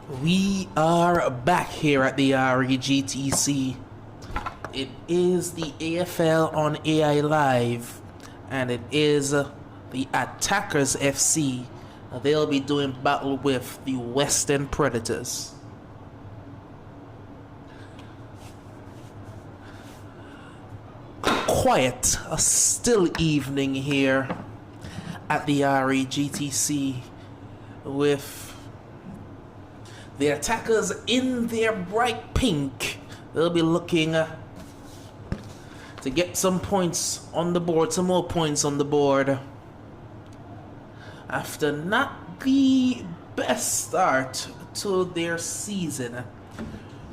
We are back here at the REGTC. It is the AFL on AI Live, and it is the Attackers FC. They'll be doing battle with the Western Predators. Quiet, a still evening here at the REGTC with the Attackers in their bright pink. They'll be looking to get some points on the board, some more points on the board, after not the best start to their season.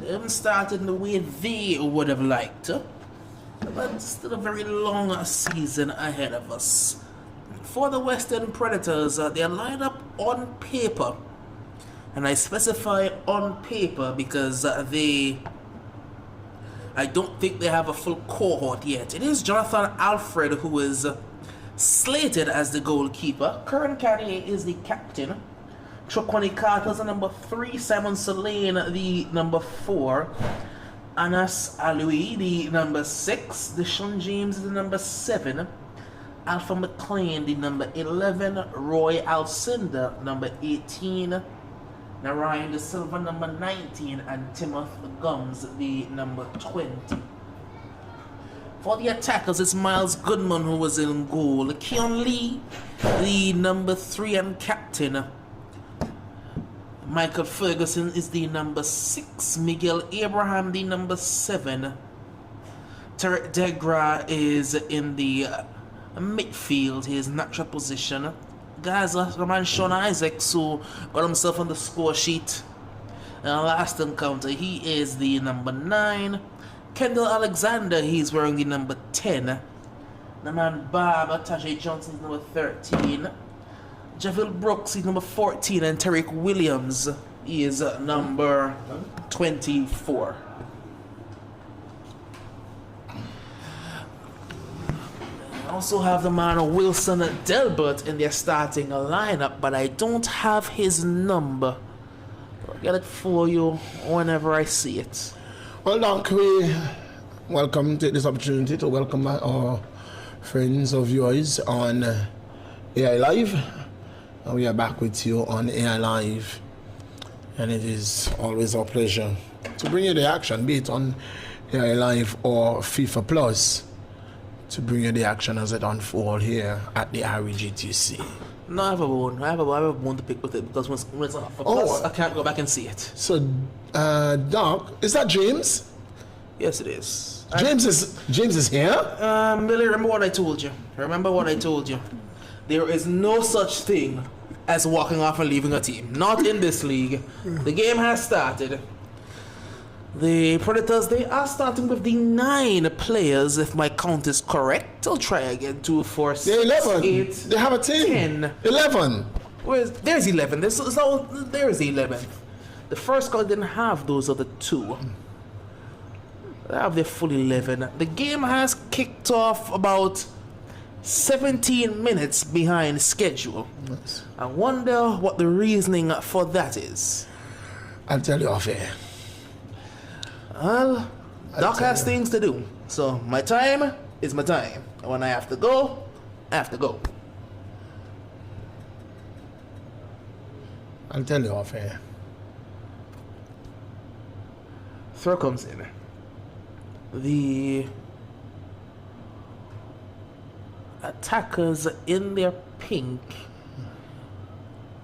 They haven't started in the way they would have liked, but still a very long season ahead of us. For the Western Predators, they're lined up on paper. And I specify on paper because I don't think they have a full cohort yet. It is Jonathan Alfred who is slated as the goalkeeper. Curran Cartier is the captain. Troquani Carter is the number 3. Simon Solane, the number 4. Anas Aloui, the number 6. Deshaun James is the number 7. Alpha McLean, the number 11. Roy Alcindor, number 18. Narayan De Silva, number 19, and Timothy Gums, the number 20. For the Attackers, it's Miles Goodman who was in goal. Keon Lee, the number 3 and captain. Michael Ferguson is the number 6. Miguel Abraham, the number 7. Tarek Degra is in the midfield, his natural position. Guys, the man Sean Isaacs, who got himself on the score sheet in the last encounter, he is the number 9. Kendall Alexander, he's wearing the number 10. The man Bob Tajay Johnson is number 13. Javille Brooks is number 14, and Tariq Williams is number 24. Also have the man Wilson Delbert in their starting lineup, but I don't have his number. I'll get it for you whenever I see it. Well, Doc, we welcome to this opportunity to welcome our friends of yours on AI Live. And we are back with you on AI Live, and it is always our pleasure to bring you the action, be it on AI Live or FIFA Plus, to bring you the action as it unfolds here at the REGTC. No, I have a bone to pick with it because when it's off, plus, I can't go back and see it. So, Doc, is that James? Yes, it is. James is here? Billy, remember what I told you. There is no such thing as walking off and leaving a team. Not in this league. The game has started. The Predators, they are starting with the 9 players, if my count is correct. I'll try again. 2, 4, 6, 11. 8. They have a team. 10. 11. There's 11. There is 11. The first call didn't have those other 2. They have their full 11. The game has kicked off about 17 minutes behind schedule. Yes. I wonder what the reasoning for that is. I'll tell you off air. Well, Doc has things to do, so my time is my time. And when I have to go, I have to go. I'll tell you off air. Throw comes in. The Attackers in their pink,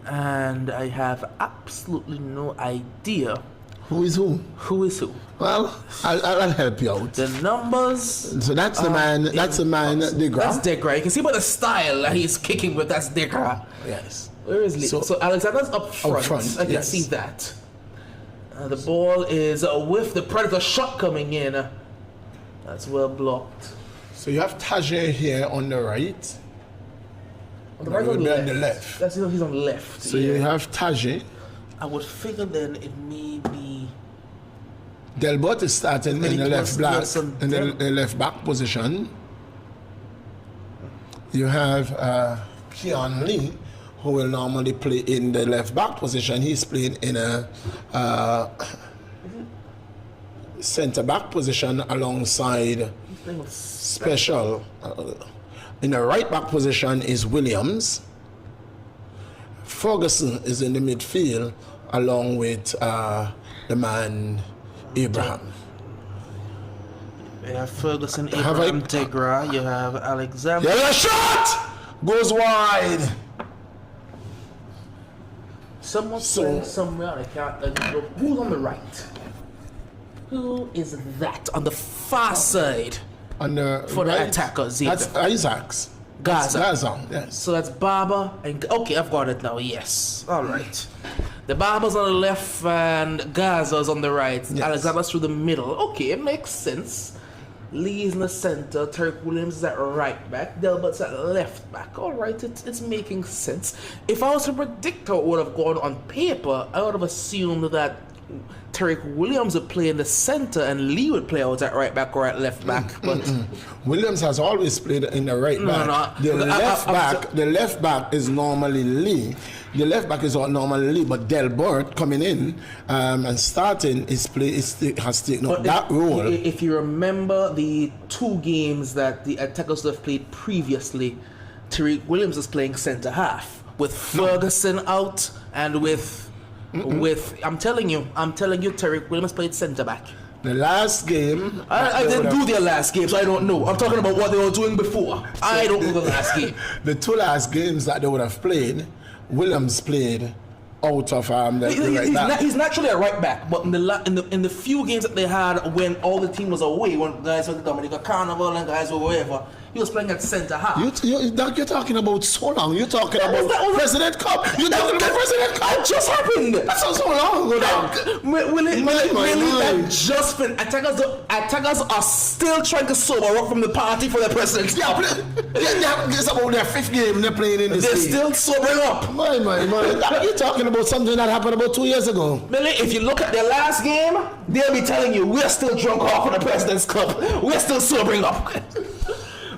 and I have absolutely no idea Who is who? who is who. Well, I'll help you out. The numbers. So that's the man. That's the man. Degra. That's Degra. You can see by the style that he's kicking with. That's Degra. Yes. Where is Lee? So Alexander's up front. I can yes. see that. The ball is with the Predator shot coming in. That's well blocked. So you have Tajay here on the right. On the right or on left? the left. That's he's on the left. So you have Tajay. I would figure then it may be Delbert is starting in the left back, in the left back position. You have Keon Lee, who will normally play in the left back position. He's playing in a centre back position alongside Special. In the right back position is Williams. Ferguson is in the midfield along with the man Abraham. You have Ferguson, Abraham, Tegra, you have Alexander. Yeah, a shot! Goes wide. Someone's playing somewhere, I can't who's on the right? Who is that on the far side? On the for right, the attackers, that's Isaacs. Gaza. Gaza, yes. So that's Barber and okay, I've got it now. Yes, all right. The Barber's on the left and Gaza's on the right. Yes. Alexander's through the middle. Okay, it makes sense. Lee's in the center. Tariq Williams is at right back. Delbert's at left back. All right, it's making sense. If I was to predict how it would have gone on paper, I would have assumed that Tariq Williams would play in the center and Lee would play out at right back or at left back. But Williams has always played in the right back. No. The left back is normally Lee. The left back is normally Lee, but Delbert coming in and starting has taken up that role. If you remember the 2 games that the attackers have played previously, Tariq Williams is playing centre half with Ferguson out and with I'm telling you, Tariq Williams played centre back. The last game, I didn't do their last game, so I don't know. I'm talking about what they were doing before. I don't know the last game. The 2 last games that they would have played, Williams played out of the right back. He's naturally a right back, but in the few games that they had when all the team was away, when guys went to Dominica Carnival and guys were wherever, he was playing at centre half. You're talking about so long. You're talking about President Cup. You're talking about President Cup. It just happened. That's so long ago. That just been attackers are still trying to sober up from the party for the President's Cup. It's about their 5th game they're playing in this. They're still sobering up. My. You're talking about something that happened about 2 years ago. Billy, if you look at their last game, they'll be telling you we're still drunk off of the President's Cup. We're still sobering up.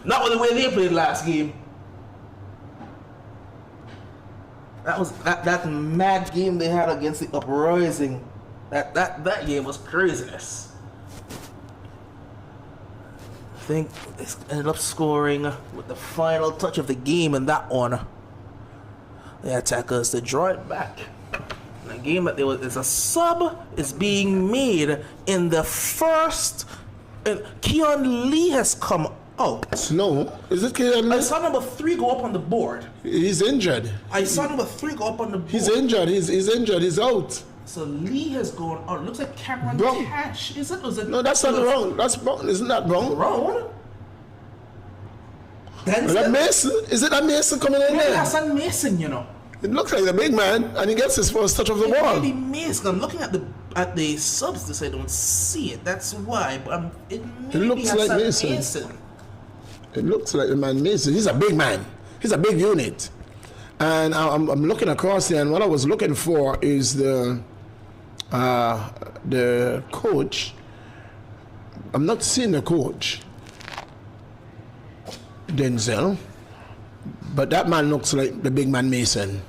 Not with the way they played last game. That was that mad game they had against the Uprising. That game was craziness. I think they ended up scoring with the final touch of the game in that one. The attackers to draw it back. In a game that there's a sub is being made in the first. And Keon Lee has come out. No, is it Keon Lee? I saw number 3 go up on the board. He's injured. I saw number 3 go up on the board. He's injured. He's injured. He's out. So Lee has gone out. It looks like Cameron Cash. Is it? No, that's not wrong. That's wrong. Isn't that wrong? Wrong. Is that Mason? Is it that Mason coming in there? Hassan Mason, you know. It looks like the big man, and he gets his first touch of the ball. Maybe Mason. I'm looking at the subs. This I don't see it. That's why. But it looks like Mason. It looks like the man Mason. He's a big man. He's a big unit. And I'm looking across here, and what I was looking for is the coach. I'm not seeing the coach, Denzel, but that man looks like the big man Mason.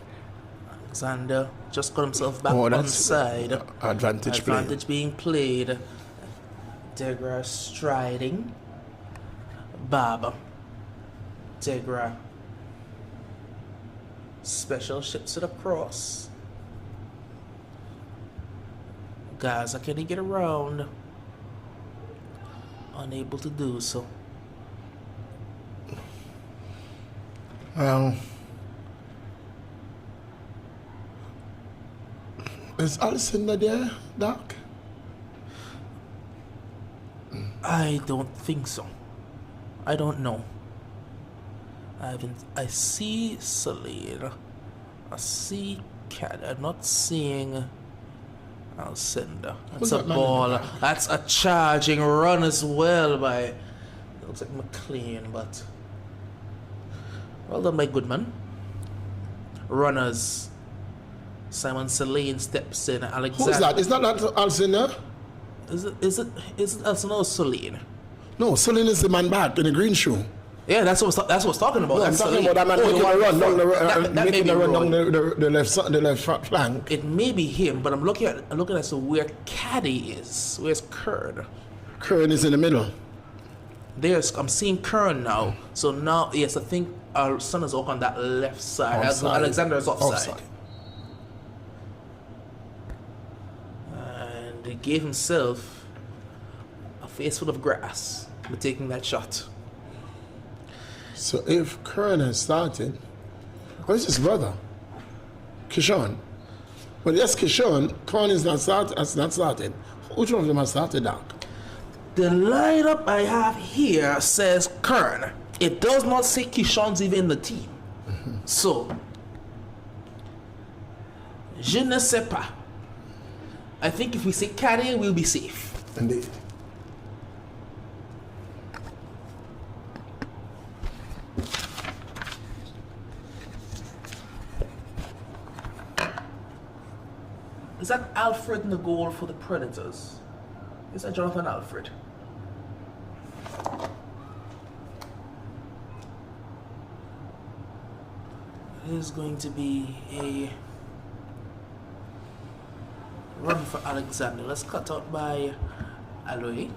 Alexander just got himself back on side. Advantage being played. Degra striding. Barber. Degra. Special ships it across. Gaza, can he get around? Unable to do so. Is Allison there, Doc? I don't think so. I don't know. I see Celine. I see Cat. I'm not seeing Alcindor. That's a ball. That's a charging run as well by, it looks like McLean, but well done by Goodman. Runners. Simon Celine steps in. Alexander. Who's that? Is that Alcindor? Is it Alcindor or Celine? No, Celine is the man back in the green shoe. Yeah, that's what I was talking about. No, I'm That's the talking lead. about that man making a run down That may making be a run Roy. down the left flank. It may be him, but I'm looking at where Caddy is. Where's Kern? Kern is in the middle. I'm seeing Kern now. So now, yes, I think our son is on that left side. Offside. Alexander is offside. And he gave himself a face full of grass by taking that shot. So if Kern has started, where's his brother? Kishon. But yes, Kishon, Kern has not started. Which one of them has started, Doc? The lineup I have here says Kern. It does not say Kishon's even in the team. So, je ne sais pas. I think if we say Caddy, we'll be safe. Indeed. Is that Alfred in the goal for the Predators? Is that Jonathan Alfred? It is going to be a run for Alexander. Let's cut out by Aloy.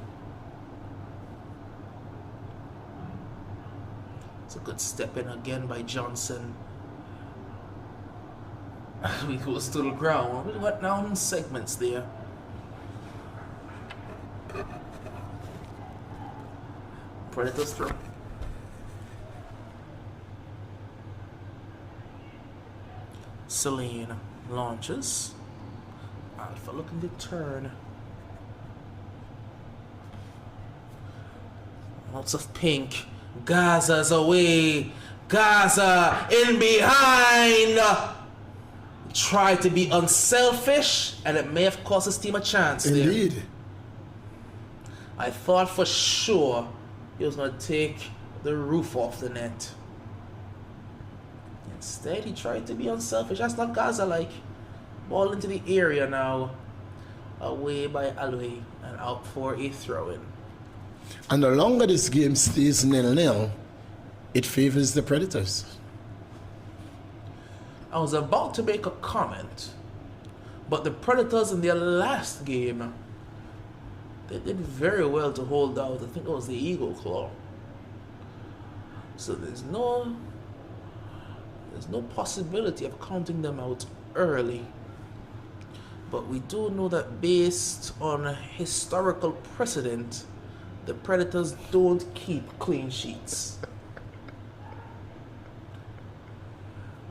It's a good step in again by Johnson. We go to the ground. We got down segments there. Predators throw. Celine launches. Alpha looking to turn. Lots of pink. Gaza's away. Gaza in behind. Try to be unselfish, and it may have cost his team a chance. Indeed. There. I thought for sure he was going to take the roof off the net. Instead, he tried to be unselfish. That's not Gaza like. Ball into the area now. Away by Aloy and out for a throw-in. And the longer this game stays 0-0, it favors the Predators. I was about to make a comment, but the Predators in their last game, they did very well to hold out. I think it was the Eagle Claw. So there's no possibility of counting them out early. But we do know that based on historical precedent, the Predators don't keep clean sheets.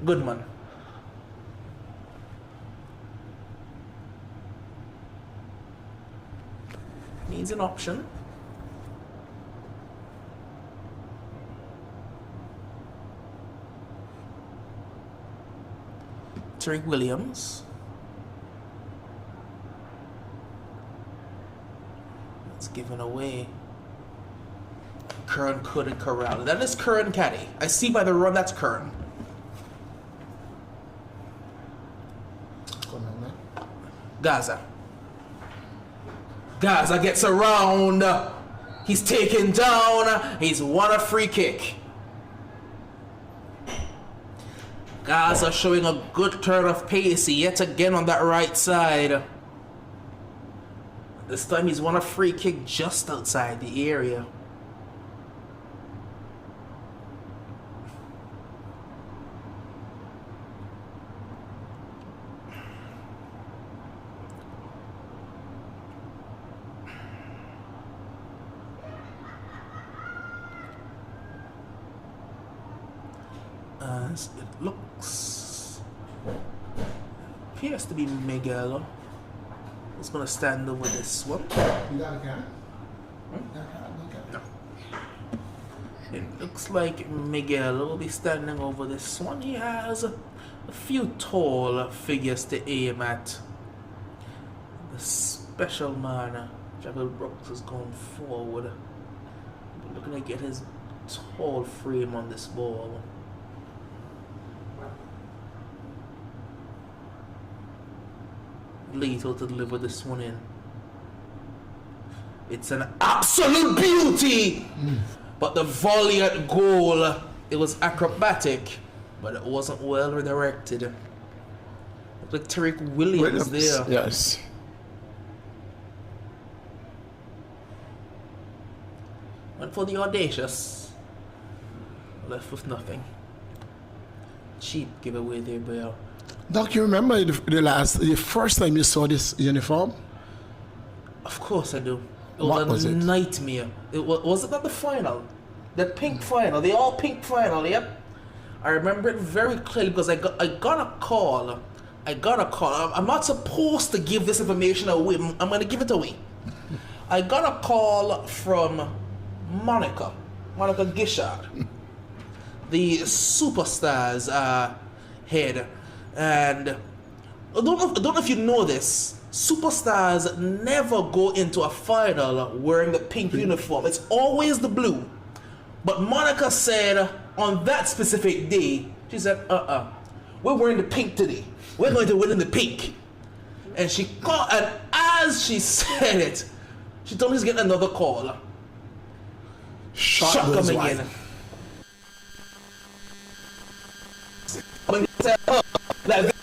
Goodman. Needs an option. Tariq Williams. It's given away. Kern couldn't corral it. That is Kern Caddy. I see by the run that's Kern. Gaza. Gaza gets around. He's taken down. He's won a free kick. Gaza showing a good turn of pace yet again on that right side. This time he's won a free kick just outside the area. It appears to be Miguel. He's gonna stand over this one. You got a can? No. It looks like Miguel will be standing over this one. He has a few tall figures to aim at. The special man, Javel Brooks, is going forward. But looking to get his tall frame on this ball. Lethal to deliver this one in. It's an absolute beauty! But the valiant goal, it was acrobatic, but it wasn't well redirected. Like Tariq Williams there. Yes. Went for the audacious. Left with nothing. Cheap giveaway there, Bill. Doc, you remember the first time you saw this uniform? Of course I do. It What was was a it? nightmare. Was it not the final? The pink final, the all pink final, yep. I remember it very clearly because I got a call. I'm not supposed to give this information away. I'm gonna give it away. I got a call from Monica Gishard, the Superstars head, and I don't know if you know this. Superstars never go into a final wearing the pink uniform. It's always the blue. But Monica said on that specific day, she said, we're wearing the pink today. We're going to win in the pink. And she called, and as she said it, she told me she's getting another call. Shot goes coming wide. in. I'm going to tell her that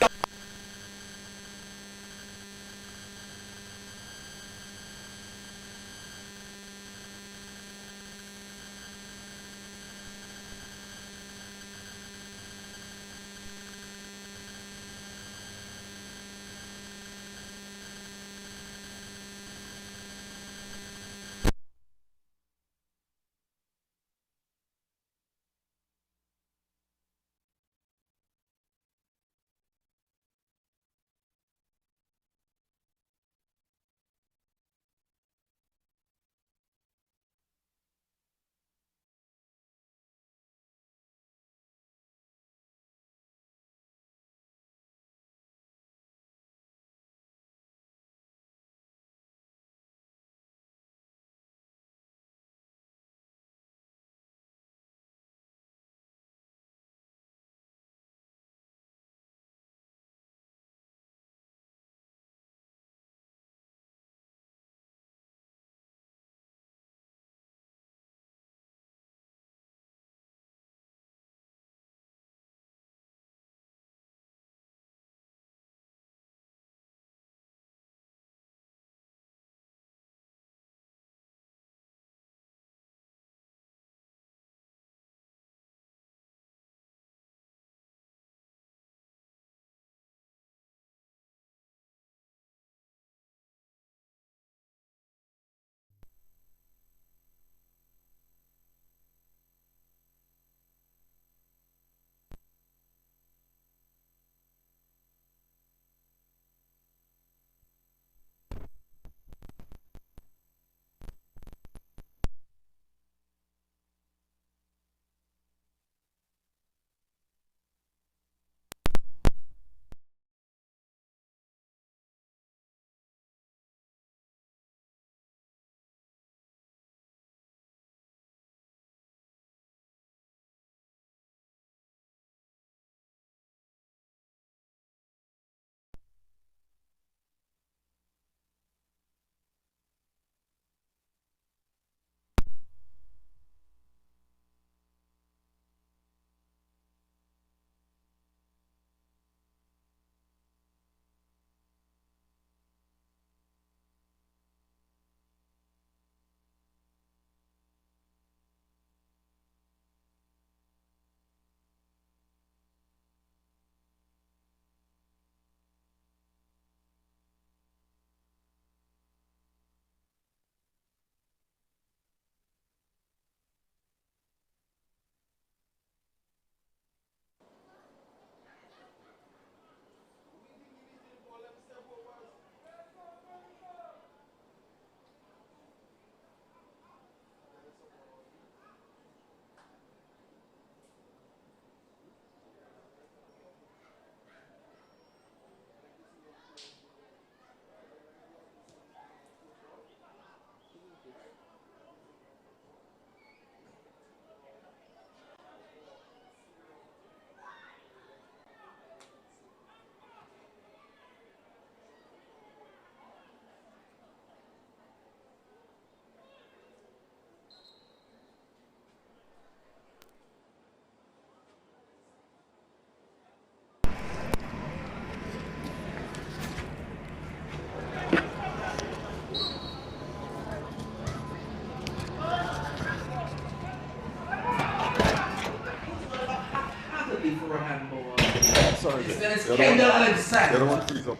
Then it's Kendall Alexander. The other one freeze up.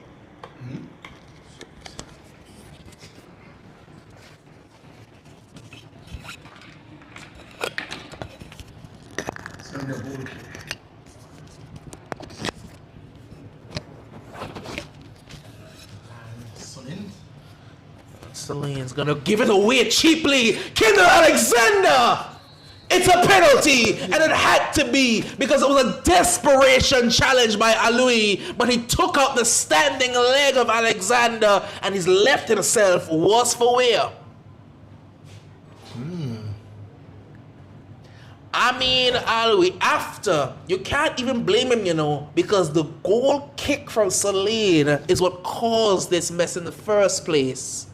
Celine's gonna give it away cheaply. Kendall Alexander! It's a penalty, and it had to be because it was a desperation challenge by Alui, but he took out the standing leg of Alexander, and his left himself was for wear. I mean, Alui, after, you can't even blame him, you know, because the goal kick from Celine is what caused this mess in the first place.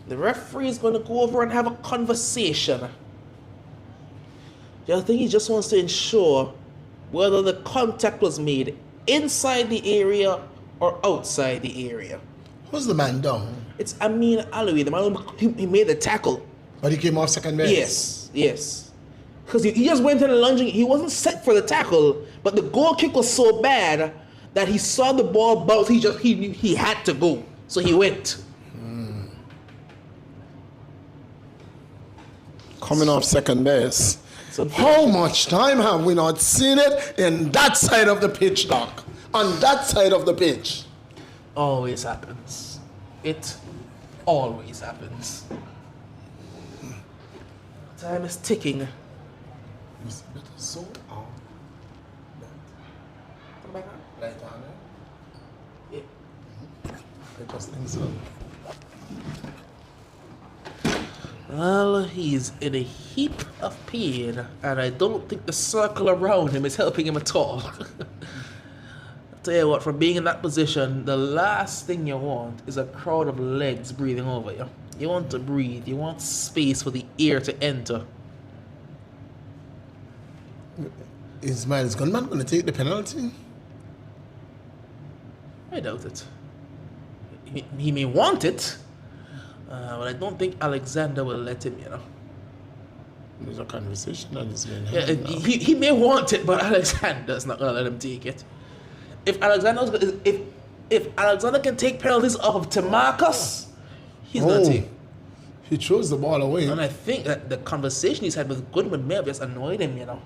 The referee is going to go over and have a conversation. I think he just wants to ensure whether the contact was made inside the area or outside the area. Who's the man down? It's Amin Alawi, the man who made the tackle. But he came off second base? Yes. Because he just went in and lunging. He wasn't set for the tackle, but the goal kick was so bad that he saw the ball bounce. He had to go. So he went. Coming off second base. How much time have we not seen it in that side of the pitch, Doc? On that side of the pitch. Always happens. It always happens. Time is ticking. So on. Come back on. Right on Yeah. I just think so. Well, he's in a heap of pain, and I don't think the circle around him is helping him at all. I'll tell you what, from being in that position, the last thing you want is a crowd of legs breathing over you. You want to breathe, you want space for the air to enter. Is Miles Gunman going to take the penalty? I doubt it. He may want it. But I don't think Alexander will let him, you know. There's a conversation that is being Yeah, held now. he may want it, but Alexander's not gonna let him take it. If Alexander can take penalties off of Tamarcus, he's gonna take. He throws the ball away. And I think that the conversation he's had with Goodman may have just annoyed him, you know.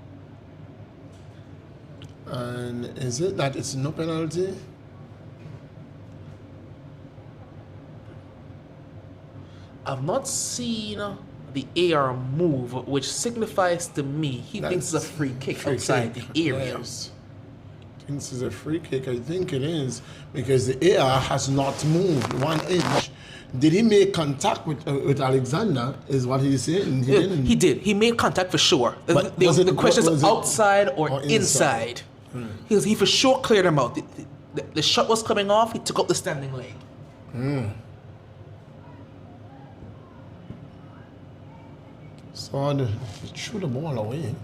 And is it that it's no penalty? I've not seen the AR move, which signifies to me he thinks it's a free kick outside the area. Yes. Thinks it's a free kick. I think it is because the AR has not moved 1 inch. Did he make contact with Alexander? Is what he's saying. He didn't. He did. He made contact for sure. But The question is outside or inside. He for sure cleared him out. The shot was coming off. He took up the standing leg. So he threw the ball away.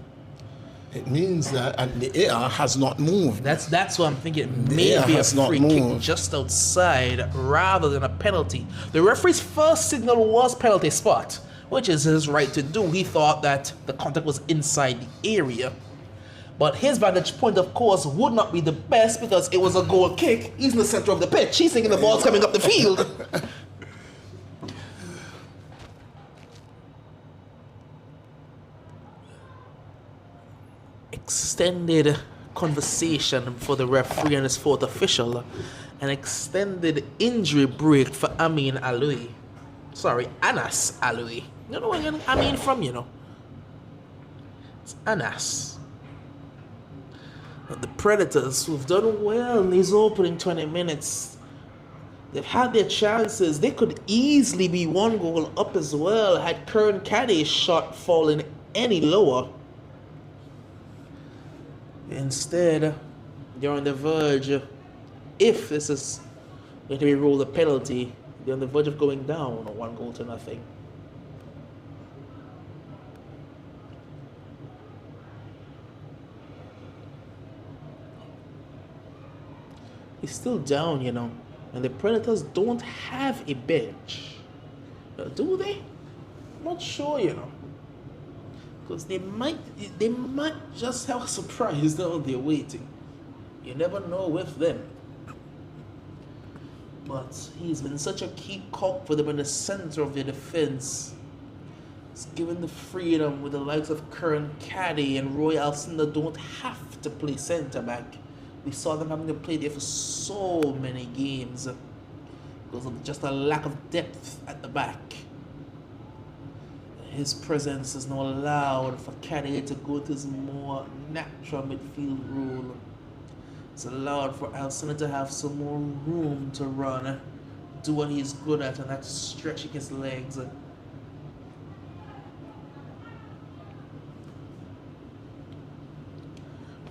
It means that the AR has not moved. That's what I'm thinking. The Maybe air a has not free kick moved. just outside rather than a penalty. The referee's first signal was penalty spot, which is his right to do. He thought that the contact was inside the area. But his vantage point, of course, would not be the best because it was a goal kick. He's in the center of the pitch. He's thinking the ball's coming up the field. Extended conversation for the referee and his fourth official. An extended injury break for Amin Alawi. Sorry, Anas Alawi. You know where Amin from, you know. It's Anas. The Predators, who've done well in these opening 20 minutes, they've had their chances. They could easily be 1 goal up as well had Kern Caddy's shot fallen any lower. Instead, they're on the verge, if this is going to be ruled a penalty, they're on the verge of going down 1-0. He's still down, you know, and the Predators don't have a bench. Do they? I'm not sure, you know. Because they might just have a surprise down there waiting. You never know with them. But he's been such a key cog for them in the center of their defense. He's given the freedom with the likes of Kern Caddy and Roy Alcindor don't have to play center back. We saw them having to play there for so many games because of just a lack of depth at the back. His presence is now allowed for Caddy to go to his more natural midfield role. It's allowed for Alcindor to have some more room to run, do what he's good at, and that's stretching his legs.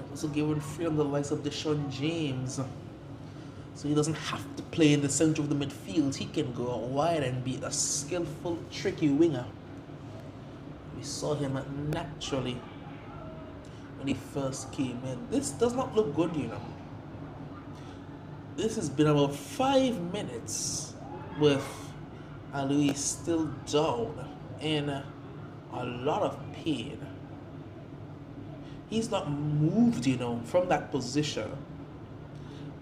Also given freedom to the likes of Deshaun James, so he doesn't have to play in the center of the midfield. He can go out wide and be a skillful, tricky winger. We saw him naturally when he first came in. This does not look good, you know. This has been about 5 minutes with Aloui still down in a lot of pain. He's not moved, you know, from that position.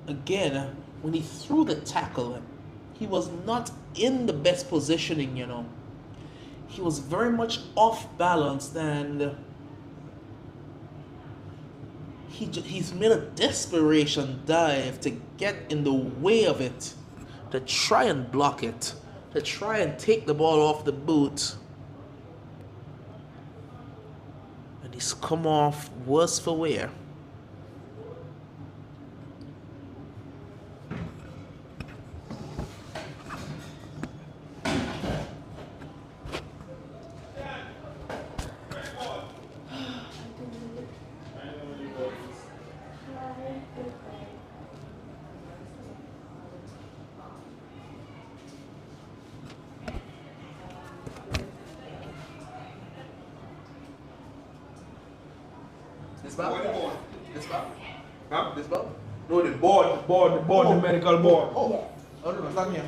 Again, when he threw the tackle, he was not in the best positioning, you know. He was very much off balance, and he's made a desperation dive to get in the way of it, to try and block it, to try and take the ball off the boot. And he's come off worse for wear. This ball? This ball? Huh? This ball? No, the board, the medical board. Oh, oh no, it's not here.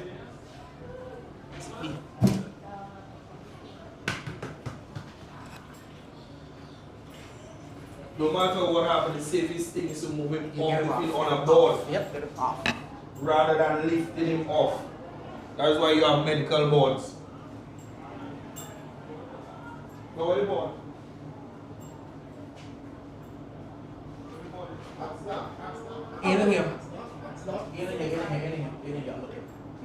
No matter what happened, the safest thing is to move him off the field on a board. Yep, get him off. Rather than lifting him off. That's why you have medical boards. Go with the board. In here. Look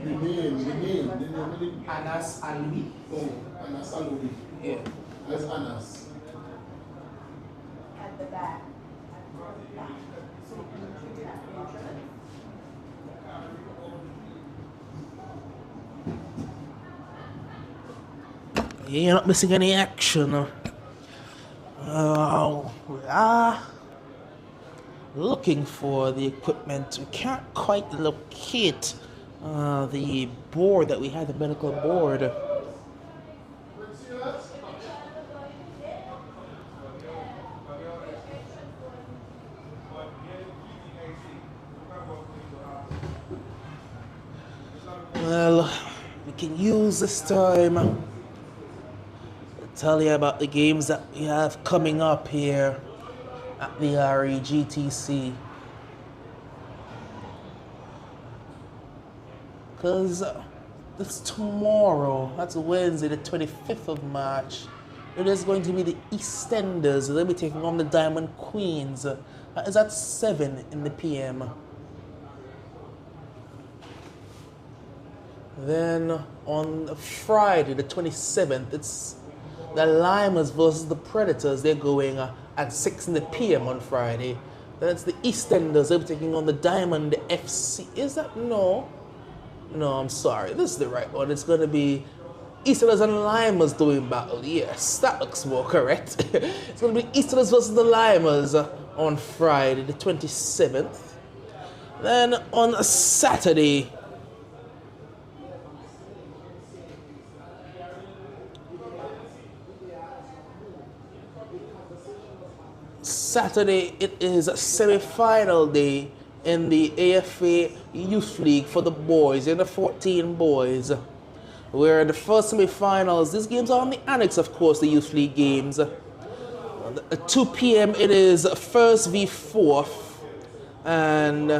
The name. Anas Aloui. Oh, Anas Aloui. Yeah. That's Anas. At the back. You're not missing any action. We are looking for the equipment. We can't quite locate the board that we had, the medical board. Well, we can use this time to tell you about the games that we have coming up here at the REGTC. Because it's tomorrow, that's Wednesday, the 25th of March. It is going to be the EastEnders. They'll be taking on the Diamond Queens. That is at 7 in the PM. Then on Friday, the 27th, it's the Limers versus the Predators. They're going at 6 in the PM on Friday. Then it's the EastEnders. They'll be taking on the Diamond FC. Is that? No. No, I'm sorry. This is the right one. It's going to be EastEnders and Limers doing battle. Yes, that looks more correct. It's going to be EastEnders versus the Limers on Friday, the 27th. Then on Saturday, it is a semi-final day in the AFA Youth League for the boys, in the 14 boys. Where the first semi-finals, these games are on the annex, of course, the Youth League games. At 2 p.m. it is first v fourth. And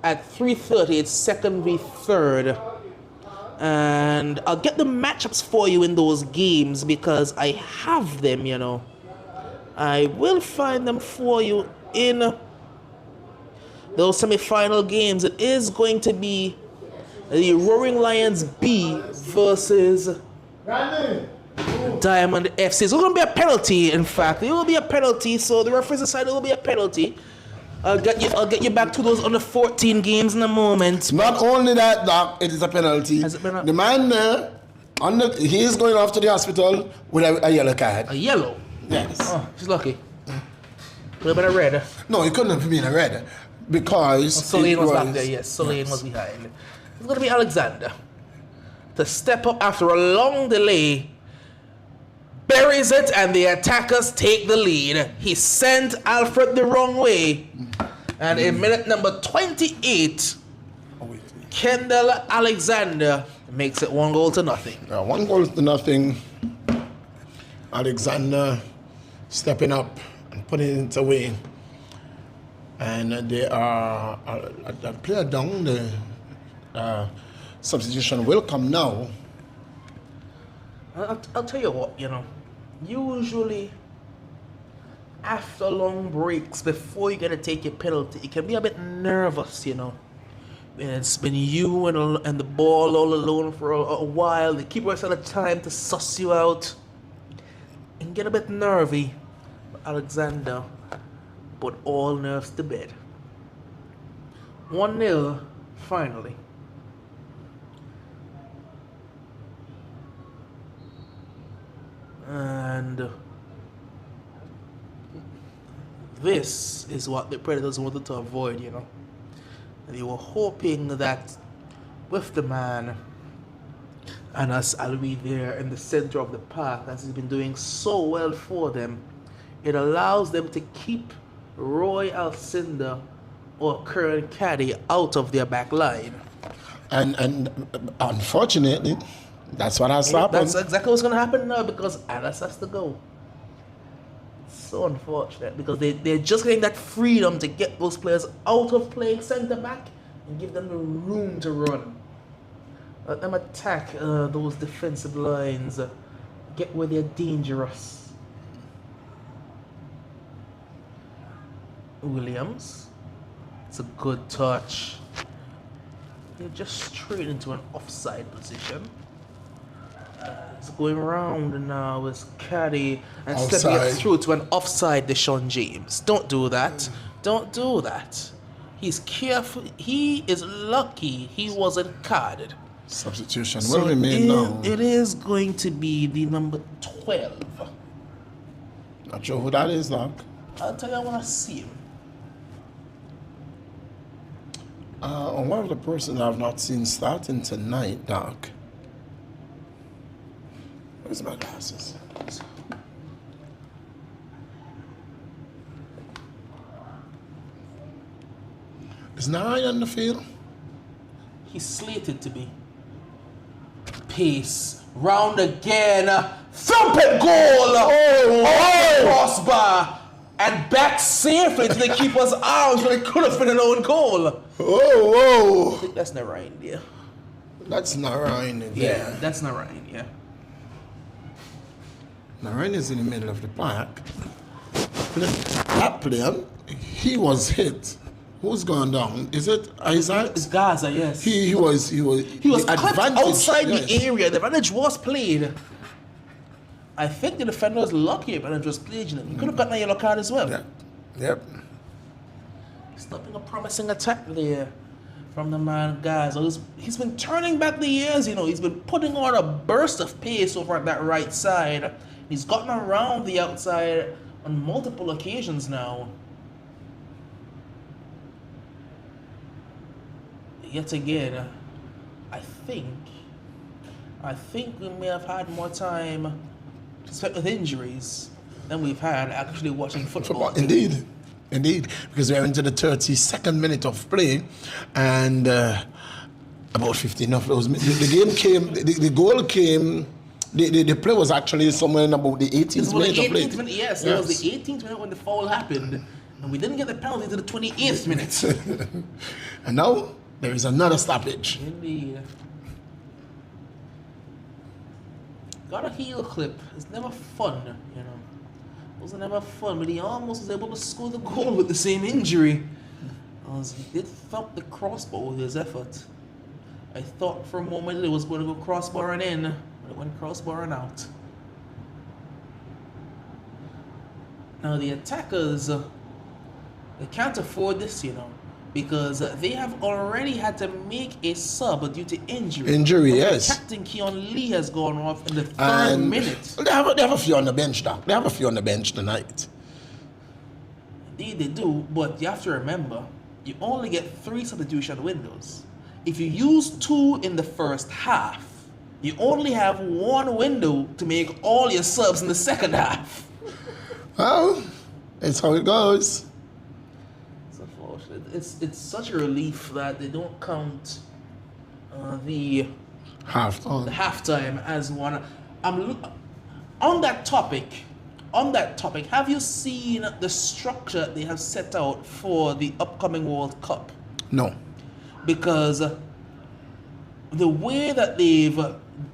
at 3:30, it's second v third. And I'll get the matchups for you in those games because I have them, you know. I will find them for you in those semi-final games. It is going to be the Roaring Lions B versus Diamond FC. It's going to be a penalty, in fact. It will be a penalty, so the referees decided it will be a penalty. I'll get you back to those under 14 games in a moment. Not only that, Doc, it is a penalty. Has it been the man he is going off to the hospital with a yellow card. A yellow? Yes. Oh, he's lucky. Could have been a red. No, it couldn't have been a red because Solane was back there, yes. Solane was behind. It's going to be Alexander to step up after a long delay. Buries it and the attackers take the lead. He sent Alfred the wrong way. And in minute number 28, Kendall Alexander makes it 1-0. 1-0. Alexander stepping up and putting it away. And they are a player down. The substitution will come now. I'll tell you what, you know. Usually, after long breaks, before you get to take your penalty, you can be a bit nervous, you know. And it's been you and the ball all alone for a while. The keeper has had a time to suss you out and get a bit nervy. But Alexander put all nerves to bed. 1-0, finally. And this is what the Predators wanted to avoid, you know. They were hoping that with the man Anas Alwi there in the center of the park, as he's been doing so well for them, it allows them to keep Roy Alcindor or Kieran Caddy out of their back line. And unfortunately, that's what has happened. That's exactly what's going to happen now because Anas has to go. So unfortunate because they're just getting that freedom to get those players out of playing centre back and give them the room to run. Let them attack those defensive lines, get where they're dangerous. Williams, it's a good touch. They're just straight into an offside position. It's going around now with Caddy and stepping it through to an offside Deshaun James. Don't do that. Don't do that. He's careful. He is lucky he wasn't carded. Substitution will be made now. It is going to be the number 12. Not sure who that is, Doc. I'll tell you, I want to see him. One of the persons I've not seen starting tonight, Doc. Where's my glasses? Is Nine on the field? He's slated to be. Pace. Round again. Thumping goal! Oh! Crossbar! And back safely to the keeper's arms, but it could have been an own goal. Oh, I think that's not right, yeah. That's Narayan. Yeah, that's not right, yeah. Narayan is in the middle of the park. That player, he was hit. Who's gone down? Is it Isaac? It's Gaza, yes. He was clipped outside the area. The advantage was played. I think the defender was lucky if advantage was played. He could have gotten a yellow card as well. Yeah. Yep. Stopping a promising attack there from the man Gaza. He's been turning back the years, you know. He's been putting on a burst of pace over at that right side. He's gotten around the outside on multiple occasions now. Yet again, I think we may have had more time to spend with injuries than we've had actually watching football. Indeed, because we're into the 32nd minute of play, and about 15 of those. The game came, the goal came. The play was actually somewhere in about the 18th minute of play. Yes, it was the 18th minute when the foul happened. And we didn't get the penalty to the 28th minute. And now there is another stoppage. Indeed. Got a heel clip. It's never fun, you know. It was never fun, but he almost was able to score the goal with the same injury. As he did thump the crossbar with his effort. I thought for a moment it was going to go crossbar and in, but it went crossbar and out. Now the attackers, they can't afford this, you know, because they have already had to make a sub due to injury. Injury, yes. Captain Keon Lee has gone off in the third minute. They have a few on the bench, Doc. They have a few on the bench tonight. Indeed they do, but you have to remember, you only get 3 substitution windows. If you use 2 in the first half, you only have 1 window to make all your subs in the second half. Well, it's how it goes. It's unfortunate. It's such a relief that they don't count the halftime as one. On that topic, have you seen the structure they have set out for the upcoming World Cup? No. Because the way that they've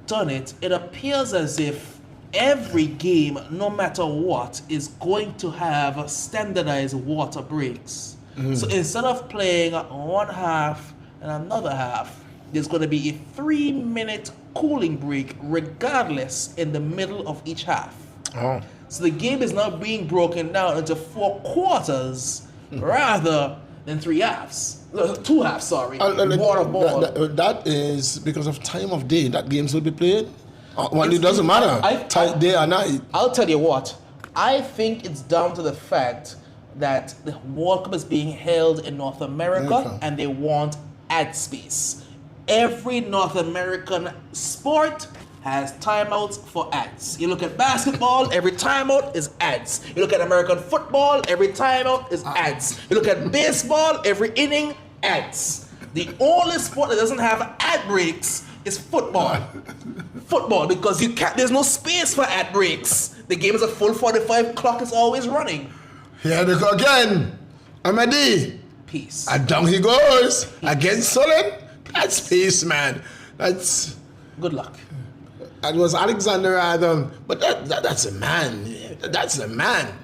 done it, it appears as if every game, no matter what, is going to have standardized water breaks. So instead of playing 1 half and another half, there's going to be a 3-minute cooling break regardless in the middle of each half. Oh. So the game is now being broken down into 4 quarters rather than 3 halves. 2 halves, sorry. Water ball. That is because of time of day that games will be played. Well, it doesn't matter, day or night. I'll tell you what, I think it's down to the fact that the World Cup is being held in North America and they want ad space. Every North American sport has timeouts for ads. You look at basketball, every timeout is ads. You look at American football, every timeout is ads. You look at baseball, every inning, ads. The only sport that doesn't have ad breaks is football. Football, because there's no space for ad breaks. The game is a full 45, clock is always running. Here they go again. Amadi. Peace. And down he goes. Against Solid. That's peace, man. That's... Good luck. That was Alexander Adam. But that's a man. That's a man.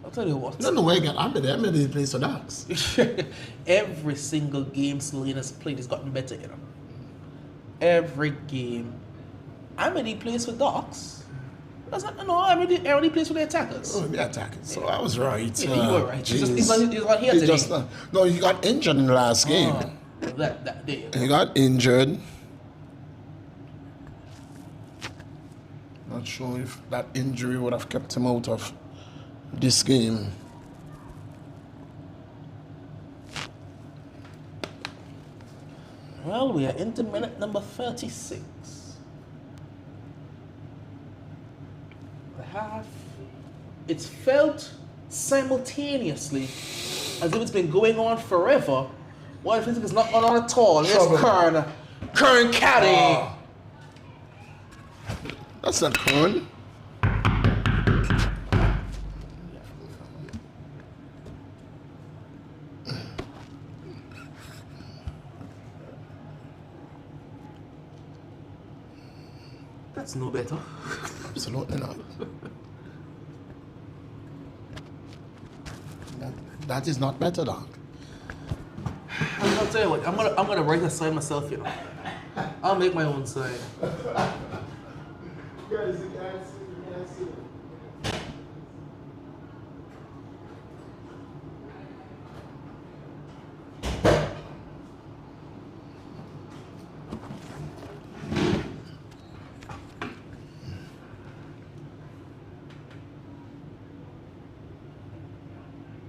I'll tell you what. I don't know where he got Amadi. Amadi plays for Dogs. Every single game Selena's played has gotten better, you know. Every game. Amity plays for Docs. Amity plays for the attackers. Oh, the attackers. So I was right. Yeah, you were right. He's not here today. No, he got injured in the last game. That day. He got injured. Not sure if that injury would have kept him out of this game. Well, we are into minute number 36. The half, it's felt simultaneously as if it's been going on forever. Well, I think it's not going on at all. Here's Kern Caddy. That's not Kern. That's no better. Absolutely not. That is not better, Doc. I'll tell you what, I'm gonna write a sign myself, you know. I'll make my own sign.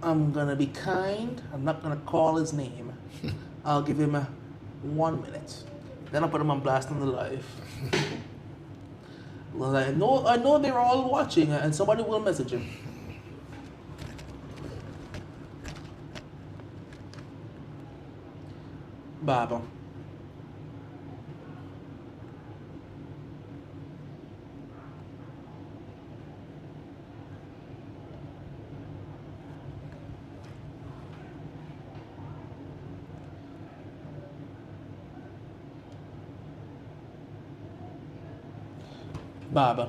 I'm gonna be kind. I'm not gonna call his name. I'll give him 1 minute. Then I'll put him on blast on the live. Well, I know they're all watching, and somebody will message him. Baba. Barber.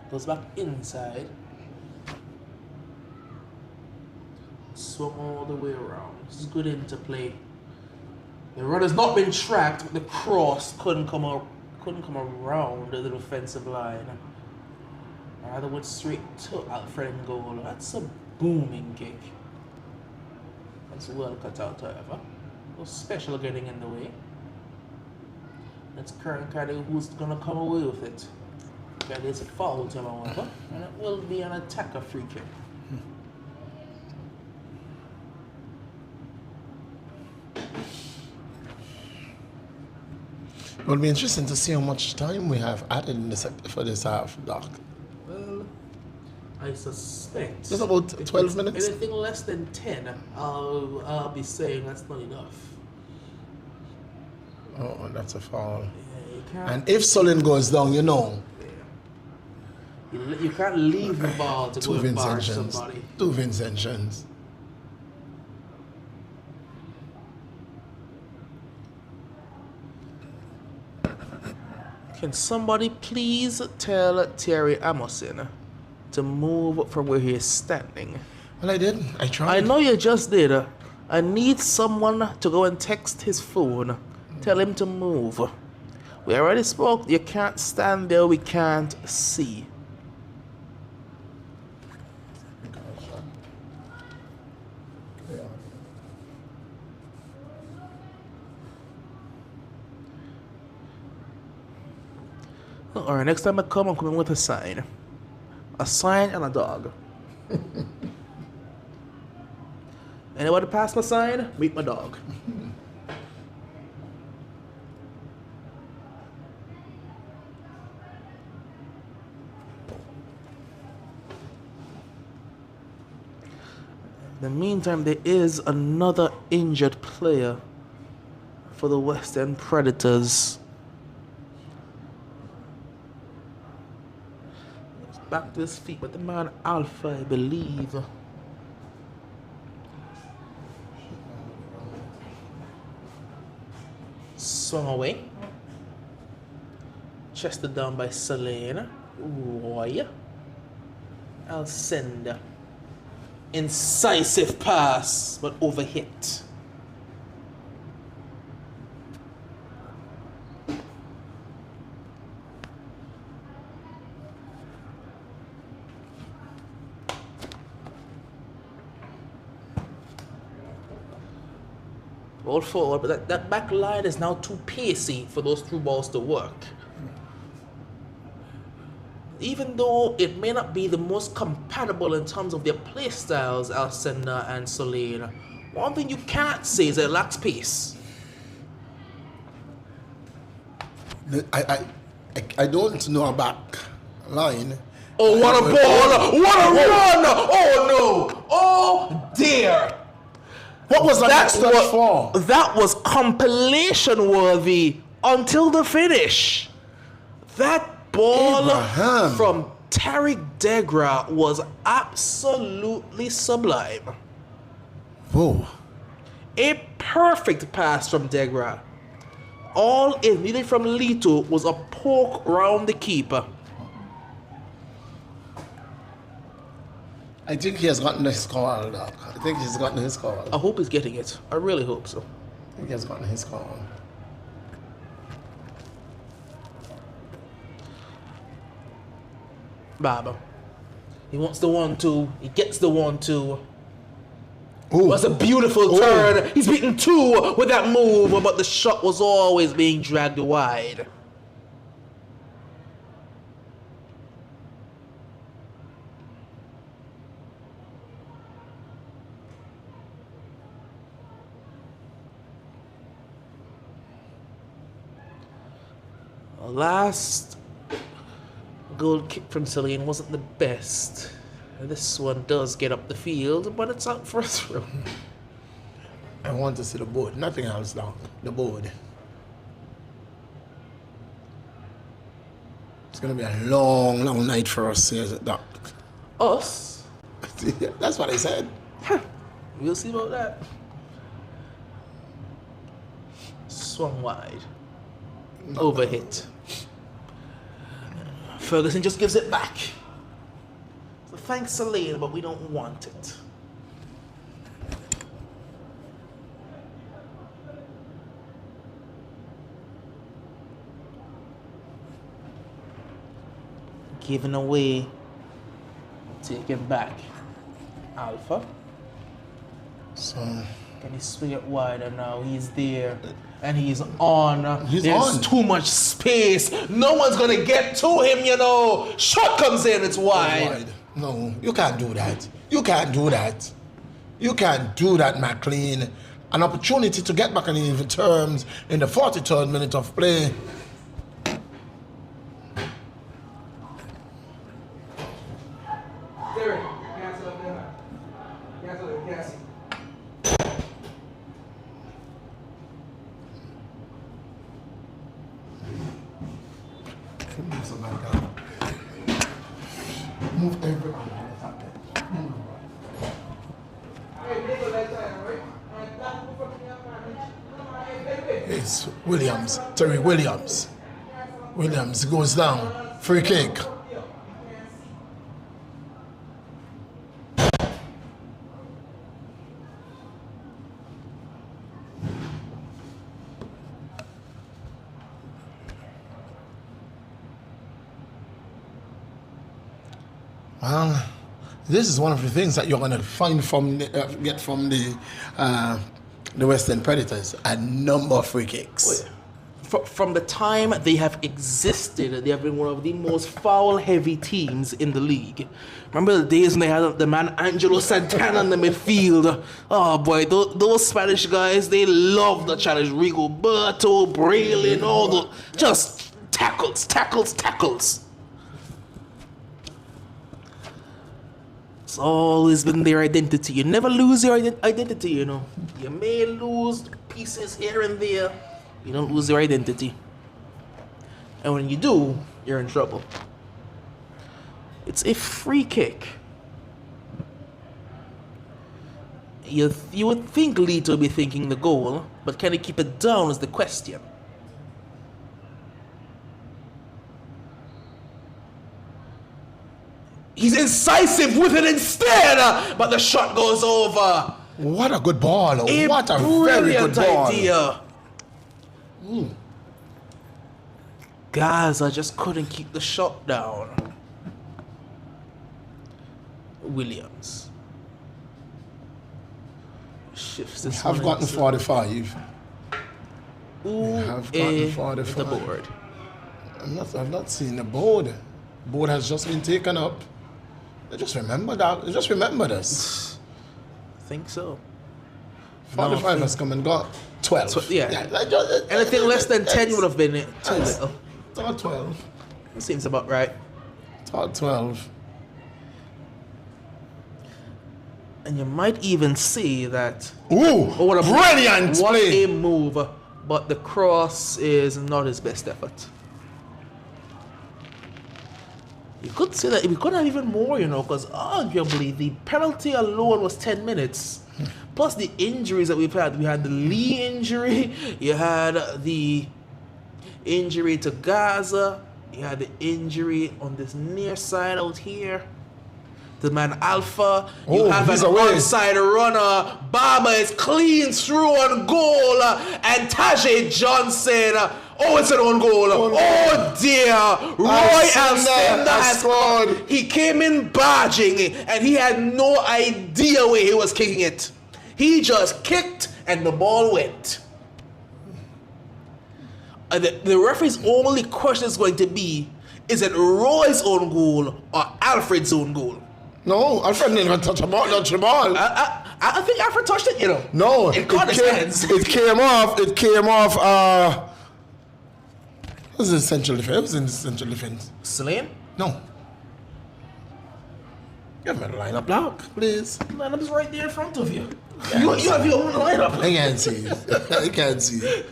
Goes back inside. Swung all the way around. This is good interplay. The runner's not been tracked, but the cross couldn't come around the defensive line. Rather went straight to Alfred Anguilla. That's a booming kick. That's well cut out, however. No special getting in the way. That's current Cardi who's gonna come away with it. That is a foul to however, and it will be an attacker free kick. It'll be interesting to see how much time we have added in for this half, Doc. Well, I suspect Just about 12 minutes. Anything less than 10, I'll be saying that's not enough. Oh, that's a foul. Yeah, you can't. And if Solin goes down, you know. You can't leave the ball to Two go and bar Vincentians. somebody. Two Vincentians. Can somebody please tell Terry Amosin to move from where he is standing? Well, I did. I tried. I know you just did. I need someone to go and text his phone. Tell him to move. We already spoke. You can't stand there. We can't see. Alright, next time I come, I'm coming with a sign. A sign and a dog. Anybody pass my sign? Meet my dog. In the meantime, there is another injured player for the West End Predators. Back to his feet, but the man Alpha, I believe. Swung away. Chested down by Selena. Roy. Alcindor. Incisive pass, but overhit. Ball forward, but that back line is now too pacey for those through balls to work. Even though it may not be the most compatible in terms of their play styles, Alcindor and Solane, one thing you can't say is it lacks pace. I don't know a back line. Oh, what a ball! What a run! Oh no! Oh dear! What was that touch for? That was compilation worthy until the finish. That ball Abraham. from Tariq Degra was absolutely sublime. Whoa. A perfect pass from Degra. All it needed from Lito was a poke round the keeper. I think he has gotten his call, Doc. I think he's gotten his call. I hope he's getting it. I really hope so. I think he has gotten his call. Baba. He wants the 1-2. He gets the 1-2. Ooh. Was a beautiful turn. He's beaten two with that move, but the shot was always being dragged wide. Last goal kick from Cillian wasn't the best. This one does get up the field, but it's out for a throw. I want to see the board. Nothing else, Doc. The board. It's going to be a long, long night for us here, Doc. Us? That's what I said. We'll see about that. Swung wide. overhit. Ferguson just gives it back. So thanks, Elaine, but we don't want it. Giving away, taking back. Alpha. So Can he swing it wide? And now he's there. And he's on. He's There's on. too much space. No one's going to get to him, you know. Shot comes in, it's wide. No, you can't do that. You can't do that. You can't do that, McLean. An opportunity to get back in even terms in the 43rd minute of play. Move everyone. It's Williams, Terry Williams. Williams goes down. Free kick. Well, this is one of the things that you're going to find from get from the Western Predators, a number of free kicks. From the time they have existed, they have been one of the most foul-heavy teams in the league. Remember the days when they had the man Angelo Santana in the midfield? Oh boy, those Spanish guys, they love the challenge. Rigoberto, Braylon, all the just tackles. It's always been their identity. You never lose your identity, you know. You may lose pieces here and there. You don't lose your identity. And when you do, you're in trouble. It's a free kick. You would think Lito would be thinking the goal, but can he keep it down is the question. He's incisive with it instead, but the shot goes over. What a good ball. What a very good Brilliant ball. idea. Gaza just couldn't keep the shot down. Williams shifts this Have one gotten into- 45. Who have gotten is 45. the board? I've not seen the board. Board has just been taken up. Just remember that. Just remember this. I think so. 45 has come and got 12. Anything less than 10 would have been too little. Thought 12. That seems about right. Thought 12. And you might even see that. Ooh, what a brilliant what play. a move, but the cross is not his best effort. You could say that we could have even more, you know, because arguably the penalty alone was 10 minutes. Plus the injuries that we've had. We had the Lee injury, you had the injury to Gaza, you had the injury on this near side out here. The man Alpha, you have an onside runner. Barber is clean through on goal, and Tajay Johnson. It's an own goal. Oh dear. Roy Alcindor has scored. He came in barging, and he had no idea where he was kicking it. He just kicked, and the ball went. The referee's only question is going to be, is it Roy's own goal or Alfred's own goal? No, Alfred didn't even touch the ball. I think Alfred touched it, you know. No, it caught his hands. It came off. Who's in central defense? Who's in central defense? Slane? No. Give me the lineup block, please. Lineup is right there in front of you. You have your own lineup. I can't see. I can't see.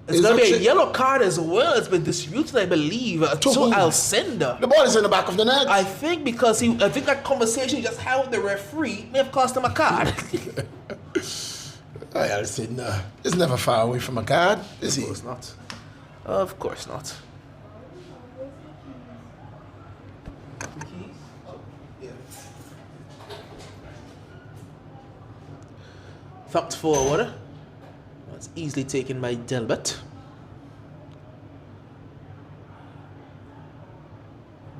It's going to be a yellow card as well. It's been distributed, I believe, to Alcindor. The ball is in the back of the net. I think because I think that conversation he just had with the referee may have cost him a card. Well, it's never far away from a card, is Of he? course not. Of course not. Thumped forward. That's easily taken by Delbert.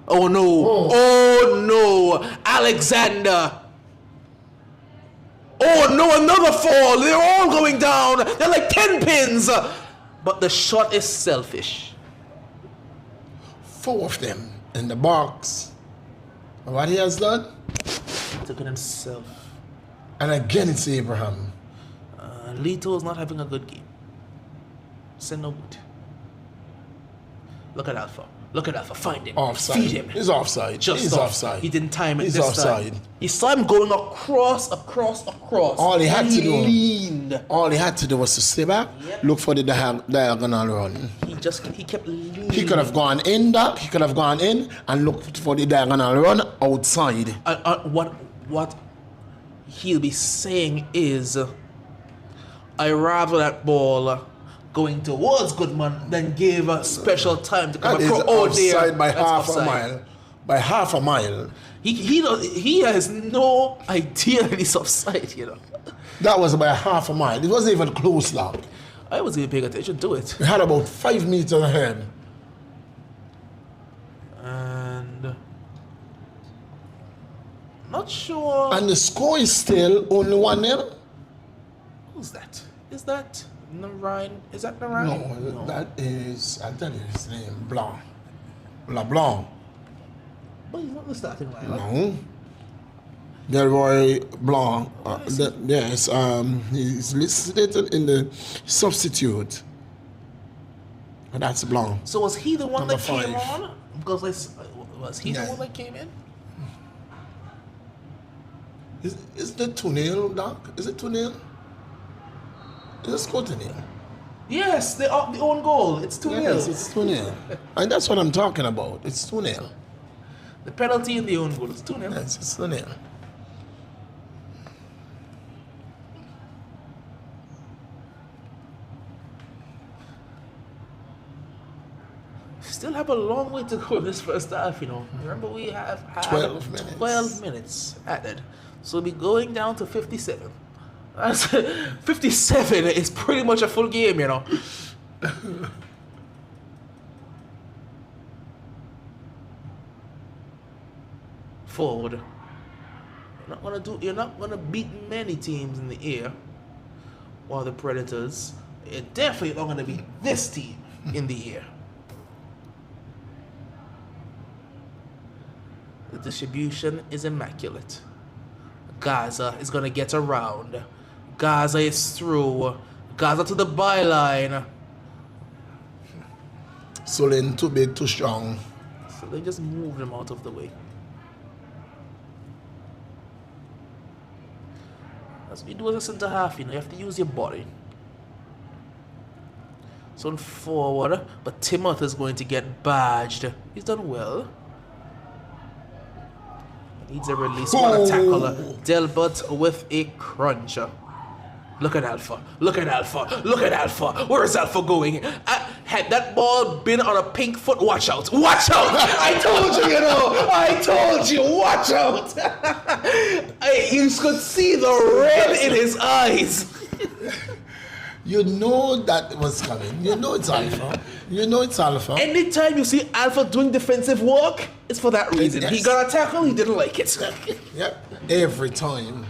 Oh no! Oh no! Alexander! Oh no, another fall! They're all going down! They're like 10 pins! But the shot is selfish. 4 of them in the box. And what he has done? He took it himself. And again it's Abraham. Leto's not having a good game. Send no good. Look at Alpha. Look at Alpha. Find him. Offside. Feed him. He's offside. He's off. offside. He didn't time it He's this offside. time. He saw him going across. All he had to do. Leaned. All he had to do was to stay back, Yep. look for the diagonal run. He kept leaning. He could have gone in that. He could have gone in and looked for the diagonal run outside. What he'll be saying is, I rather that ball going towards Goodman than give a special time to come That is across. Oh offside dear, by that's half offside. a mile. By half a mile. He has no idea that he's offside, you know. That was by half a mile. It wasn't even close, lad. I wasn't even paying attention to it. We had about 5 meters ahead. And not sure. And the score is still only 1-0. Who's that? Is that Narayan? Is that Narayan? No, that is, I'll tell you his name, Blanc. LeBlanc. But he's not the starting line. No. Delroy Blanc. Yes, he's listed in the substitute. And that's Blanc. So was he the one Number that came 5. on? Because was he the Yeah. one that came in? Is the 2-0, Doc? Is it 2-0? Is it score 2-0? Yes, the own goal. It's 2-0. Yes, it's 2-0. And that's what I'm talking about. It's 2-0. The penalty in the own goal is 2-0. Yes, it's 2-0. Still have a long way to go in this first half, you know. Remember, we have had 12 minutes. 12 minutes added. So we'll be going down to 57. That's 57 is pretty much a full game, you know. Forward. You're not gonna beat many teams in the air, while the Predators, you're definitely not gonna beat this team in the air. The distribution is immaculate. Gaza is gonna get around. Gaza is through. Gaza to the byline. Solin too big, too strong. So they just moved him out of the way. That's what you do as a centre half, you know. You have to use your body. So on forward, but Timoth is going to get badged. He's done well. Needs a release. What a tackle. Delbert with a crunch. Look at Alpha. Look at Alpha. Look at Alpha. Where is Alpha going? Had that ball been on a pink foot, watch out. Watch out. I told you, you know. I told you. Watch out. You could see the red in his eyes. You know that was coming. You know it's Alpha. You know it's Alpha. Anytime you see Alpha doing defensive work, it's for that reason. Yes. He got a tackle, he didn't like it. Yep. Every time.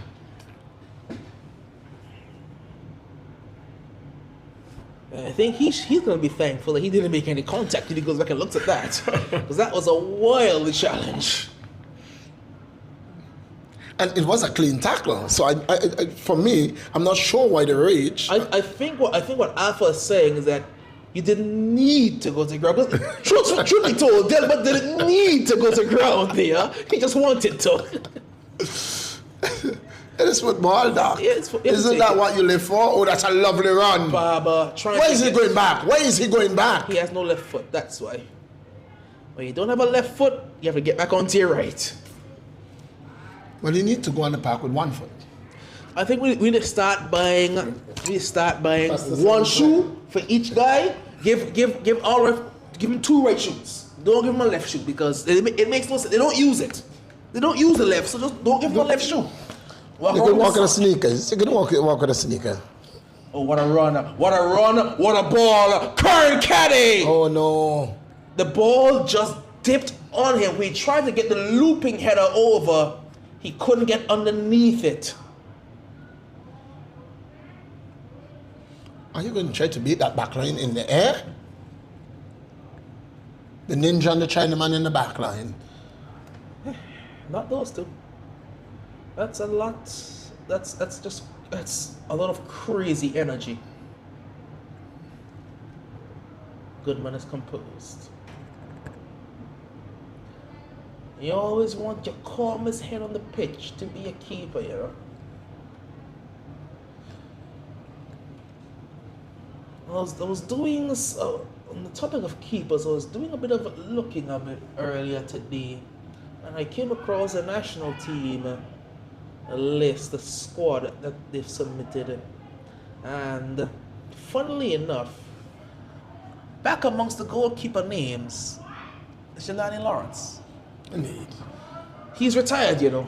I think he's going to be thankful that he didn't make any contact when he goes back and looks at that. Because that was a wild challenge. And it was a clean tackle. So I, for me, I'm not sure why the rage. I think what Alpha is saying is that you didn't need to go to ground. Truth be told, Delbert didn't need to go to ground there. He just wanted to. It is football, dog. Yeah, Isn't that what you live for? Oh, that's a lovely run. Baba, Why is he going back? Why is he going back? He has no left foot, that's why. When you don't have a left foot, you have to get back onto your right. Well, you need to go on the park with 1 foot. I think we need to start buying. We start buying That's the one same shoe for each guy. Give him 2 right shoes. Don't give him a left shoe because it makes no sense. They don't use it. They don't use the left, so just don't give him a left shoe. You can walk with the sneakers. You can walk with a sneaker. Oh, what a run! What a run! What a ball! Current caddy! Oh no. The ball just dipped on him. We tried to get the looping header over. He couldn't get underneath it. Are you going to try to beat that back line in the air? The ninja and the Chinaman in the back line. Not those two. That's a lot. That's a lot of crazy energy. Goodman is composed. You always want your calmest head on the pitch to be a keeper, you know. I was doing on the topic of keepers. I was doing a bit of looking of it earlier today, and I came across a national team a list, a squad that they've submitted, and funnily enough, back amongst the goalkeeper names, is Jelani Lawrence. Indeed. He's retired, you know,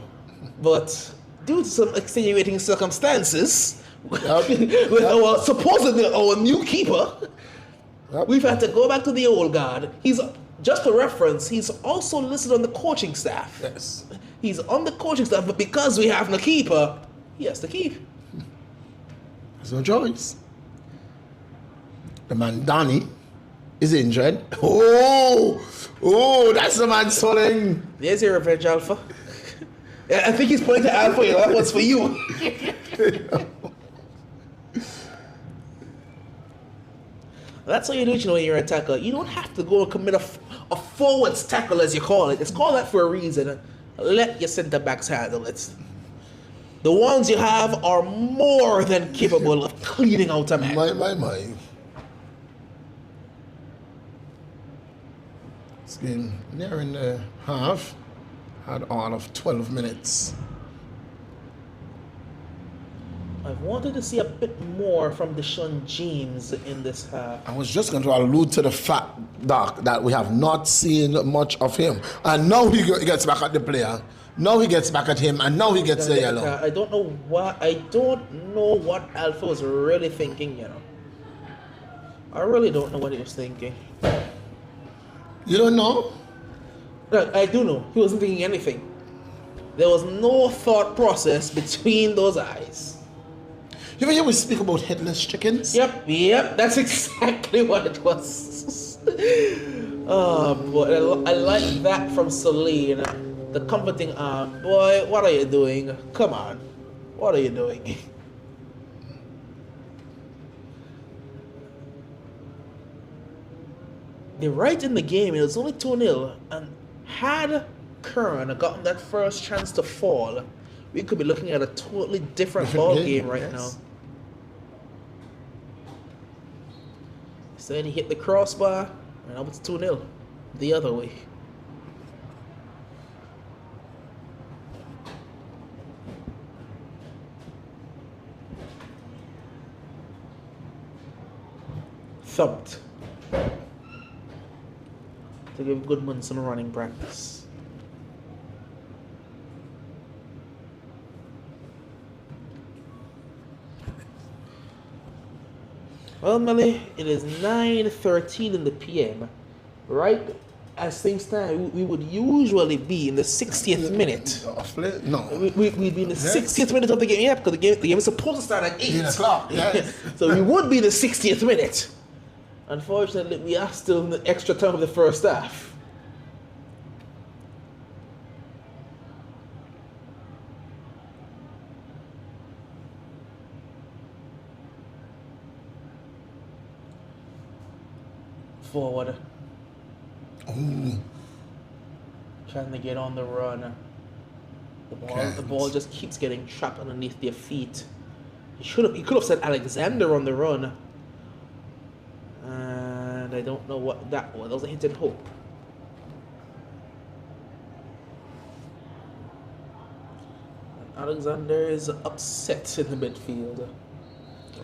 but due to some extenuating circumstances, with our supposedly our new keeper, we've had to go back to the old guard. He's just for reference. He's also listed on the coaching staff. Yes. He's on the coaching staff, but because we have no keeper, he has to keep. There's no choice. The man Danny is injured. Oh, that's the man swelling. There's your revenge, Alpha. I think he's pointing to Alpha. You know, that one's for you. That's how you do it, you know, when you're a tackler. You don't have to go and commit a forwards tackle, as you call it. It's called that for a reason. Let your centre backs handle it. The ones you have are more than capable of cleaning out a man. My. It's been nearing the half. Had all of 12 minutes. I wanted to see a bit more from Deshaun James in this half. I was just going to allude to the fact, Doc, that we have not seen much of him. And now he gets back at the player. Now he gets back at him, and now he gets the yellow. I don't know what Alpha was really thinking, you know. I really don't know what he was thinking. You don't know? I do know. He wasn't thinking anything. There was no thought process between those eyes. You ever hear we speak about headless chickens? Yep, that's exactly what it was. Oh boy, I like that from Celine. The comforting arm. Boy, what are you doing? Come on. What are you doing? They're right in the game. It was only 2-0. And had Kern gotten that first chance to fall, we could be looking at a totally different ball game right now. So then he hit the crossbar, and now it's 2-0. The other way. Thumped. To give Goodman some running practice. Well, Melly, it is 9:13 in the PM. Right as things stand, we would usually be in the 60th minute. No. We'd be in the 60th minute of the game. Yeah, because the game is supposed to start at 8 o'clock. Yes. So we would be in the 60th minute. Unfortunately, we are still in the extra time of the first half. Forward. Ooh. Trying to get on the run. The ball just keeps getting trapped underneath their feet. He could have said Alexander on the run. And I don't know what that was. That was a hit and hope. Alexander is upset in the midfield.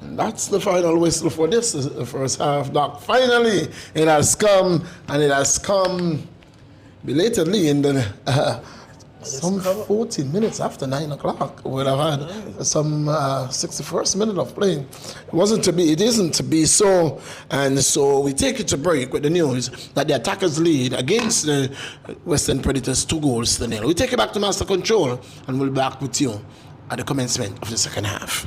That's the final whistle for this first half, Doc. Finally, it has come, and it has come belatedly in the some 14 minutes after 9 o'clock. We'll have had some 61st minute of playing. It isn't to be so, and so we take it to break with the news that the attackers lead against the Western Predators 2-0. We take it back to Master Control, and we'll be back with you at the commencement of the second half.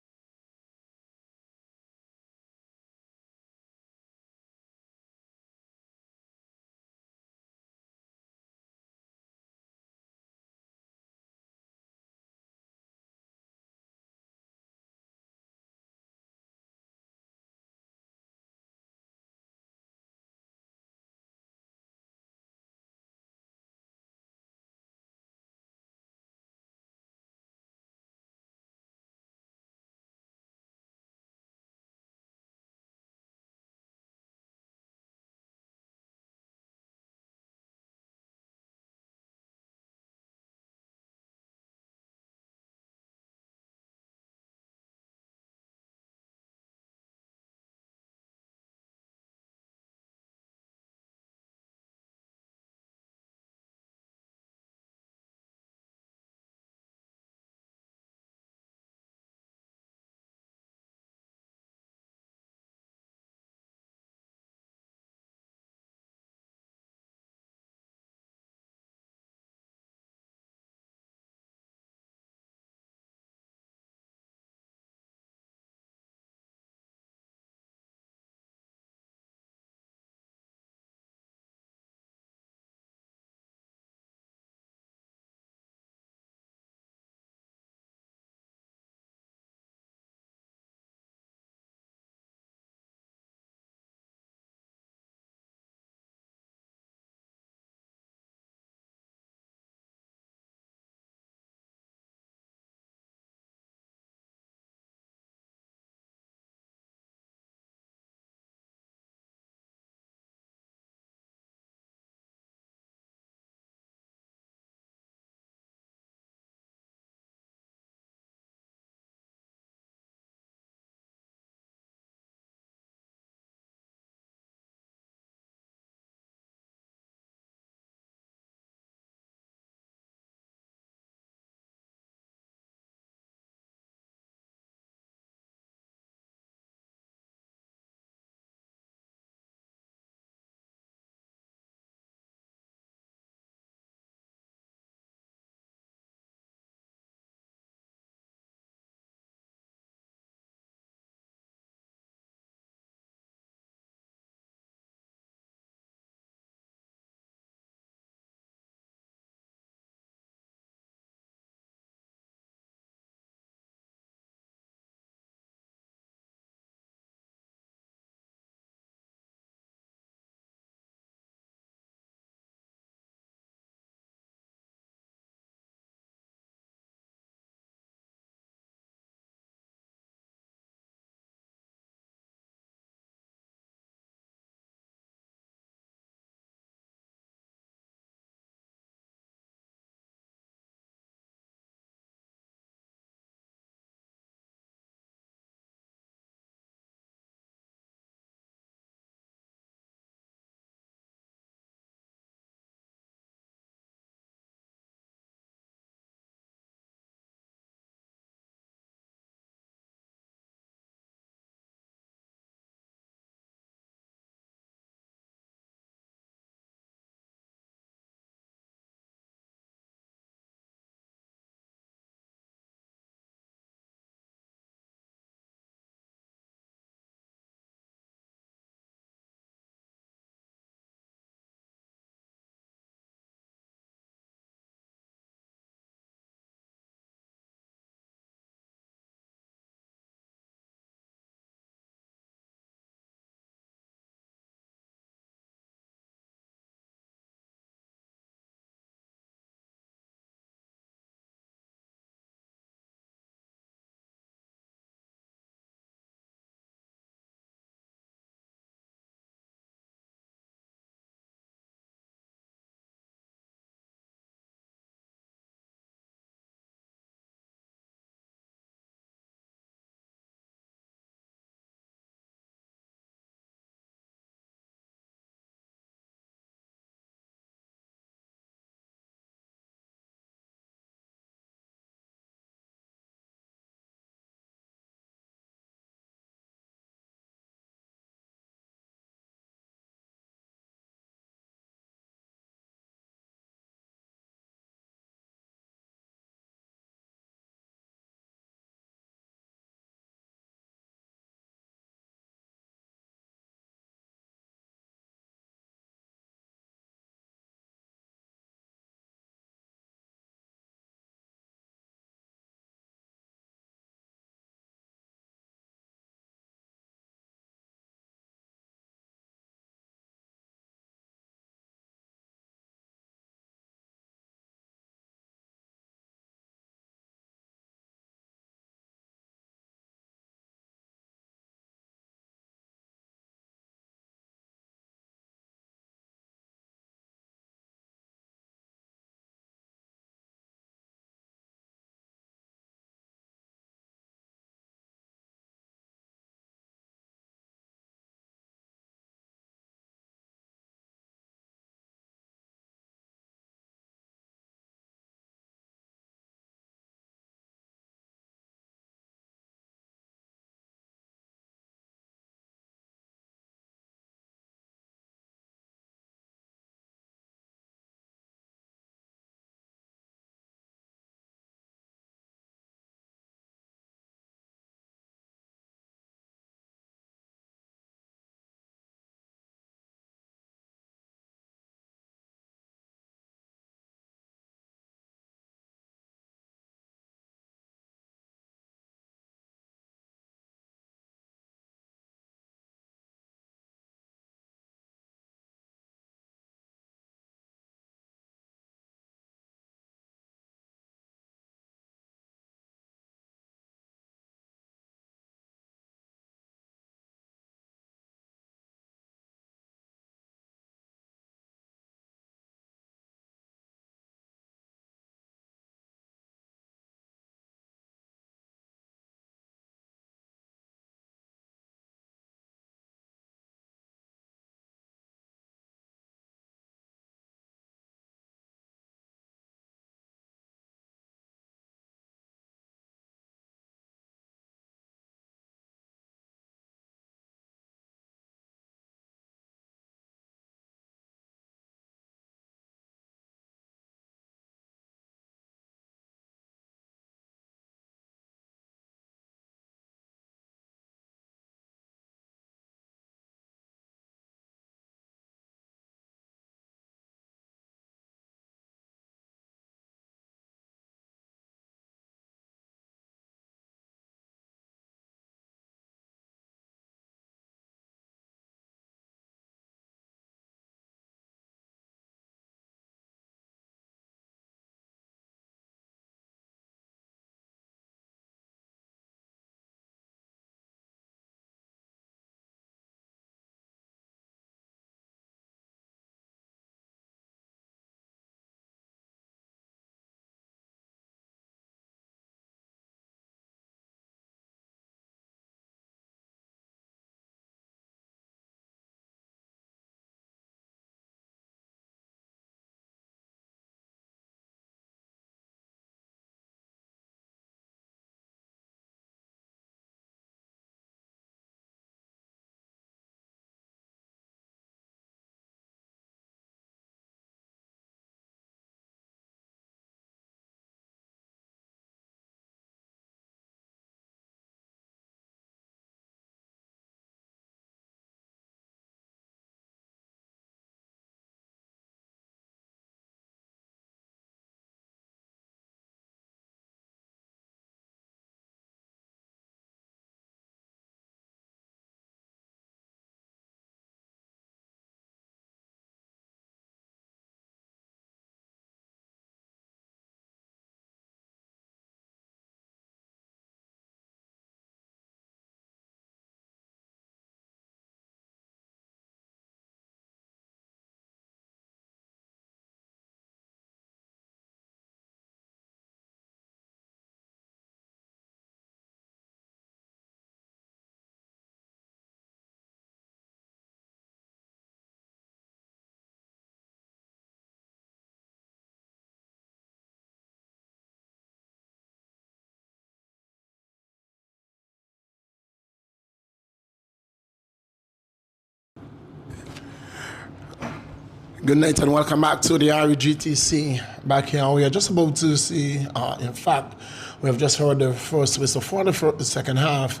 Good night and welcome back to the RGTC. Back here, we are just about to see, in fact, we have just heard the first whistle for the second half.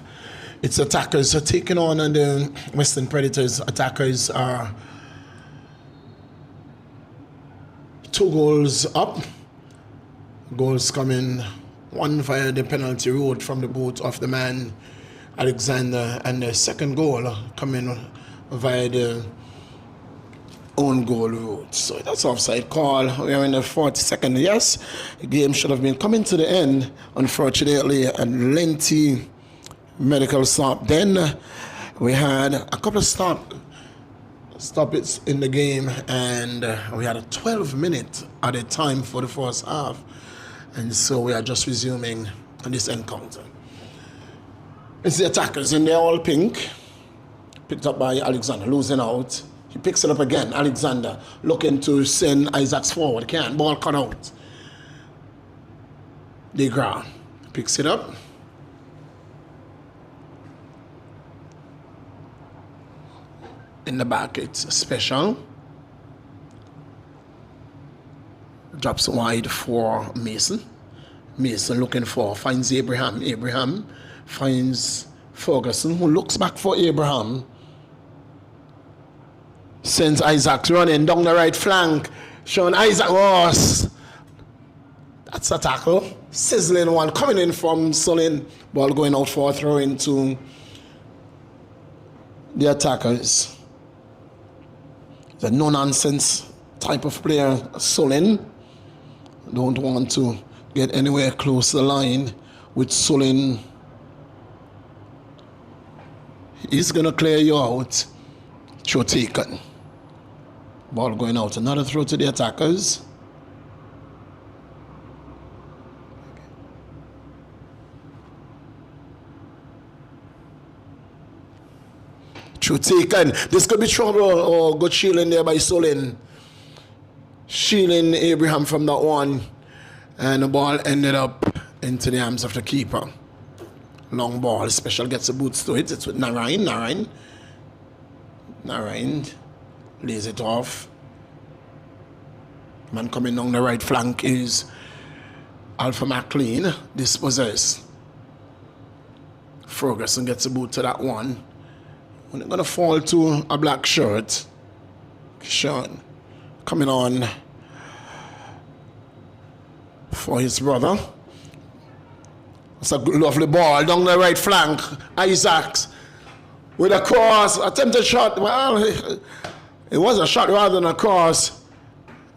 Its attackers are taking on the Western Predators. Attackers are 2 goals up. Goals coming, one via the penalty route from the boot of the man Alexander, and the second goal coming via the own goal route. So that's offside call. We are in the 42nd. Yes, the game should have been coming to the end. Unfortunately, a lengthy medical stop. Then we had a couple of stoppage in the game, and we had a 12-minute at a time for the first half. And so we are just resuming this encounter. It's the attackers, and they're all pink. Picked up by Alexander, losing out. He picks it up again. Alexander looking to send Isaacs forward. Can't. Ball cut out. DeGraw picks it up. In the back, it's special. Drops wide for Mason. Mason looking for, finds Abraham. Abraham finds Ferguson, who looks back for Abraham. Sends Isaac running down the right flank. Showing Isaac Ross. That's a tackle. Sizzling one coming in from Sullen. Ball going out for a throw into the attackers. The no-nonsense type of player, Sullen. Don't want to get anywhere close to the line with Sullen. He's going to clear you out. Throw taken. Ball going out. Another throw to the attackers. Throw taken. This could be trouble. Oh, good shielding there by Solin. Shielding Abraham from that one. And the ball ended up into the arms of the keeper. Long ball. Special gets the boots to it. It's with Narayan. Narayan lays it off. Man coming down the right flank is Alpha McLean. Dispossessed. Ferguson gets the boot to that one. When it's going to fall to a black shirt. Sean coming on for his brother. It's a lovely ball down the right flank. Isaacs with a cross, attempted shot. Well, it was a shot rather than a cross.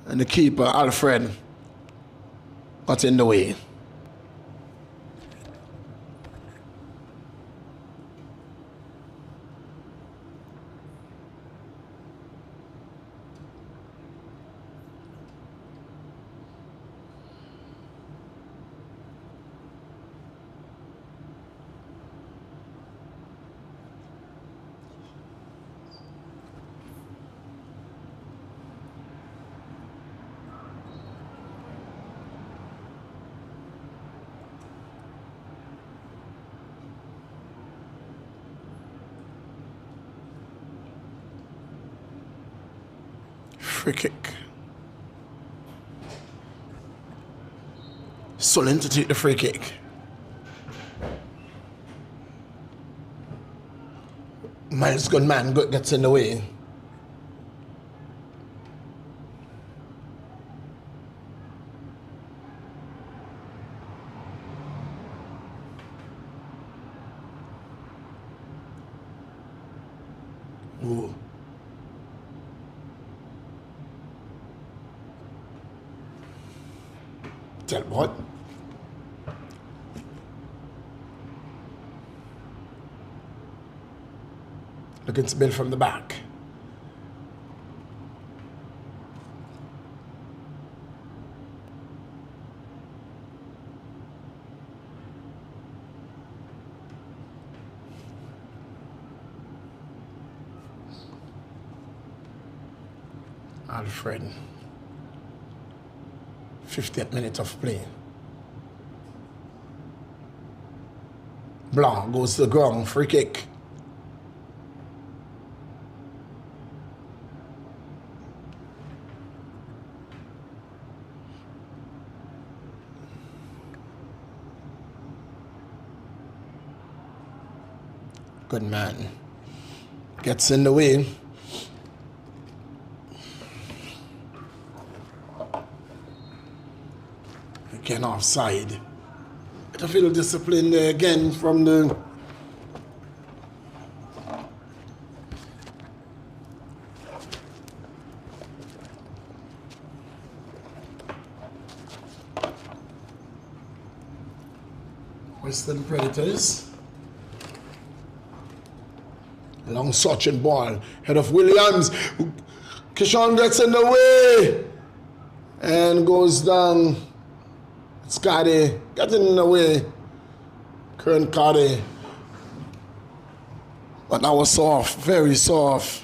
And the keeper, Alfred, got in the way. Free kick. Sullen to take the free kick. Miles Goodman gets in the way. Ooh. Tell what? Looking to build from the back. Alfred. 50th minute of play. Blanc goes to the ground, free kick. Good man. Gets in the way. Again offside. Bit of little discipline there again from the Western Predators. Long Sachin ball. Head of Williams. Kishon gets in the way. And goes down. Scotty getting in the way. Kern Cardi. But that was soft. Very soft.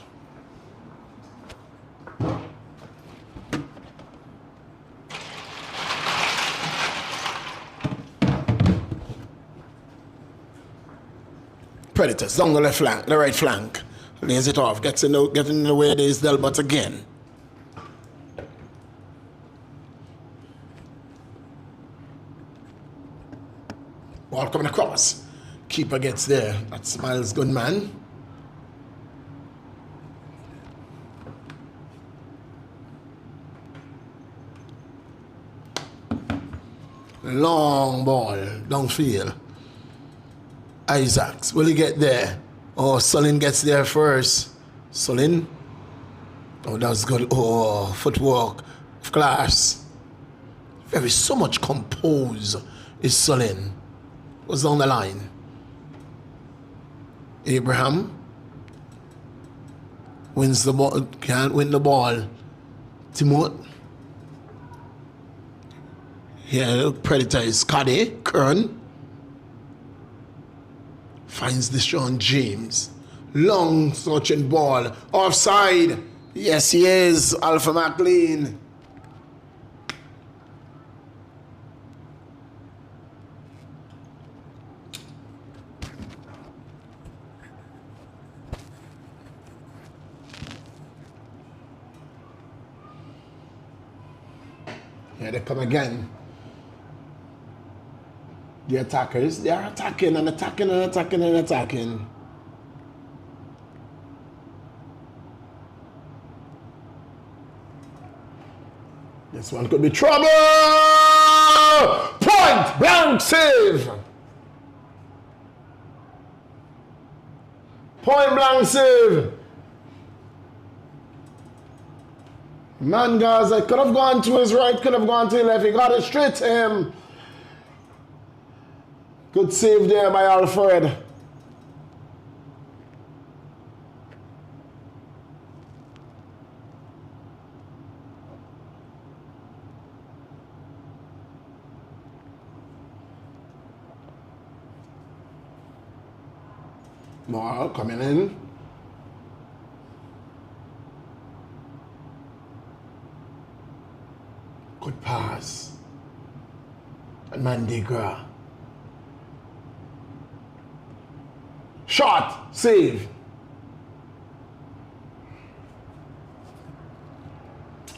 Predators down the left flank, the right flank. Lays it off, getting in the way. There's Delbert again. Ball coming across. Keeper gets there. That's Miles Goodman. Long ball downfield. Isaacs, will he get there? Oh, Sullen gets there first. Sullen. Oh, that's good. Oh, footwork of class. Very so much compose is Sullen. Was down the line. Abraham wins the ball. Can't win the ball. Timot. Here, Predator is Caddy. Kern. Finds Deshaun James. Long searching ball. Offside. Yes, he is. Alpha McLean. Here they come again. The attackers, they are attacking and attacking and attacking and attacking. This one could be trouble! Point blank save! Point blank save! Man, guys, I could have gone to his right, could have gone to his left. He got it straight to him. Good save there by Alfred. More coming in. Good pass. And Mandigra. Shot. Save.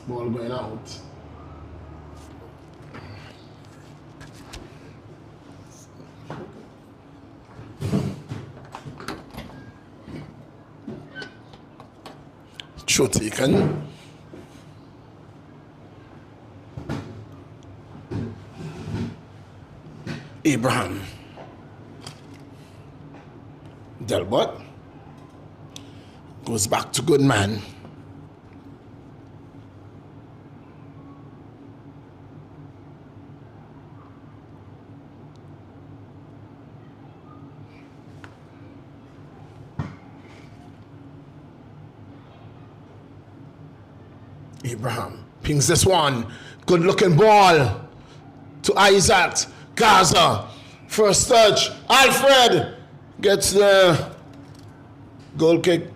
Ball going out. Shot taken. Abraham. Delbert. Goes back to Goodman. Abraham pings this one. Good looking ball to Isaac. Gaza. First touch. Alfred gets the goal kick.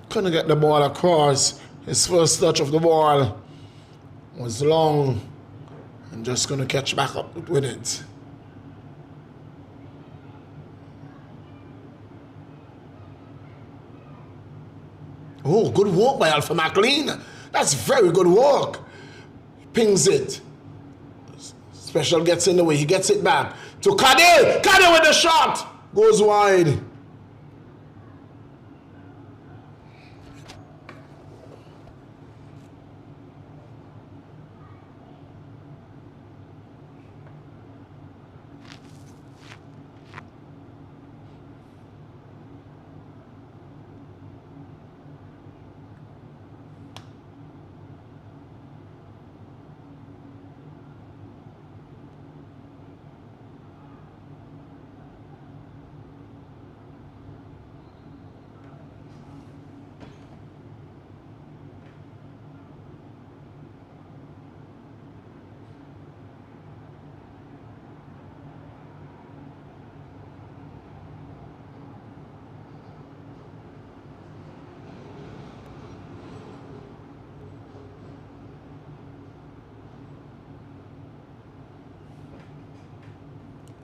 Couldn't get the ball across. His first touch of the ball was long. I'm just going to catch back up with it. Oh, good work by Alpha McLean. That's very good work. Pings it. Special gets in the way. He gets it back to Kade. Kade with the shot. Goes wide.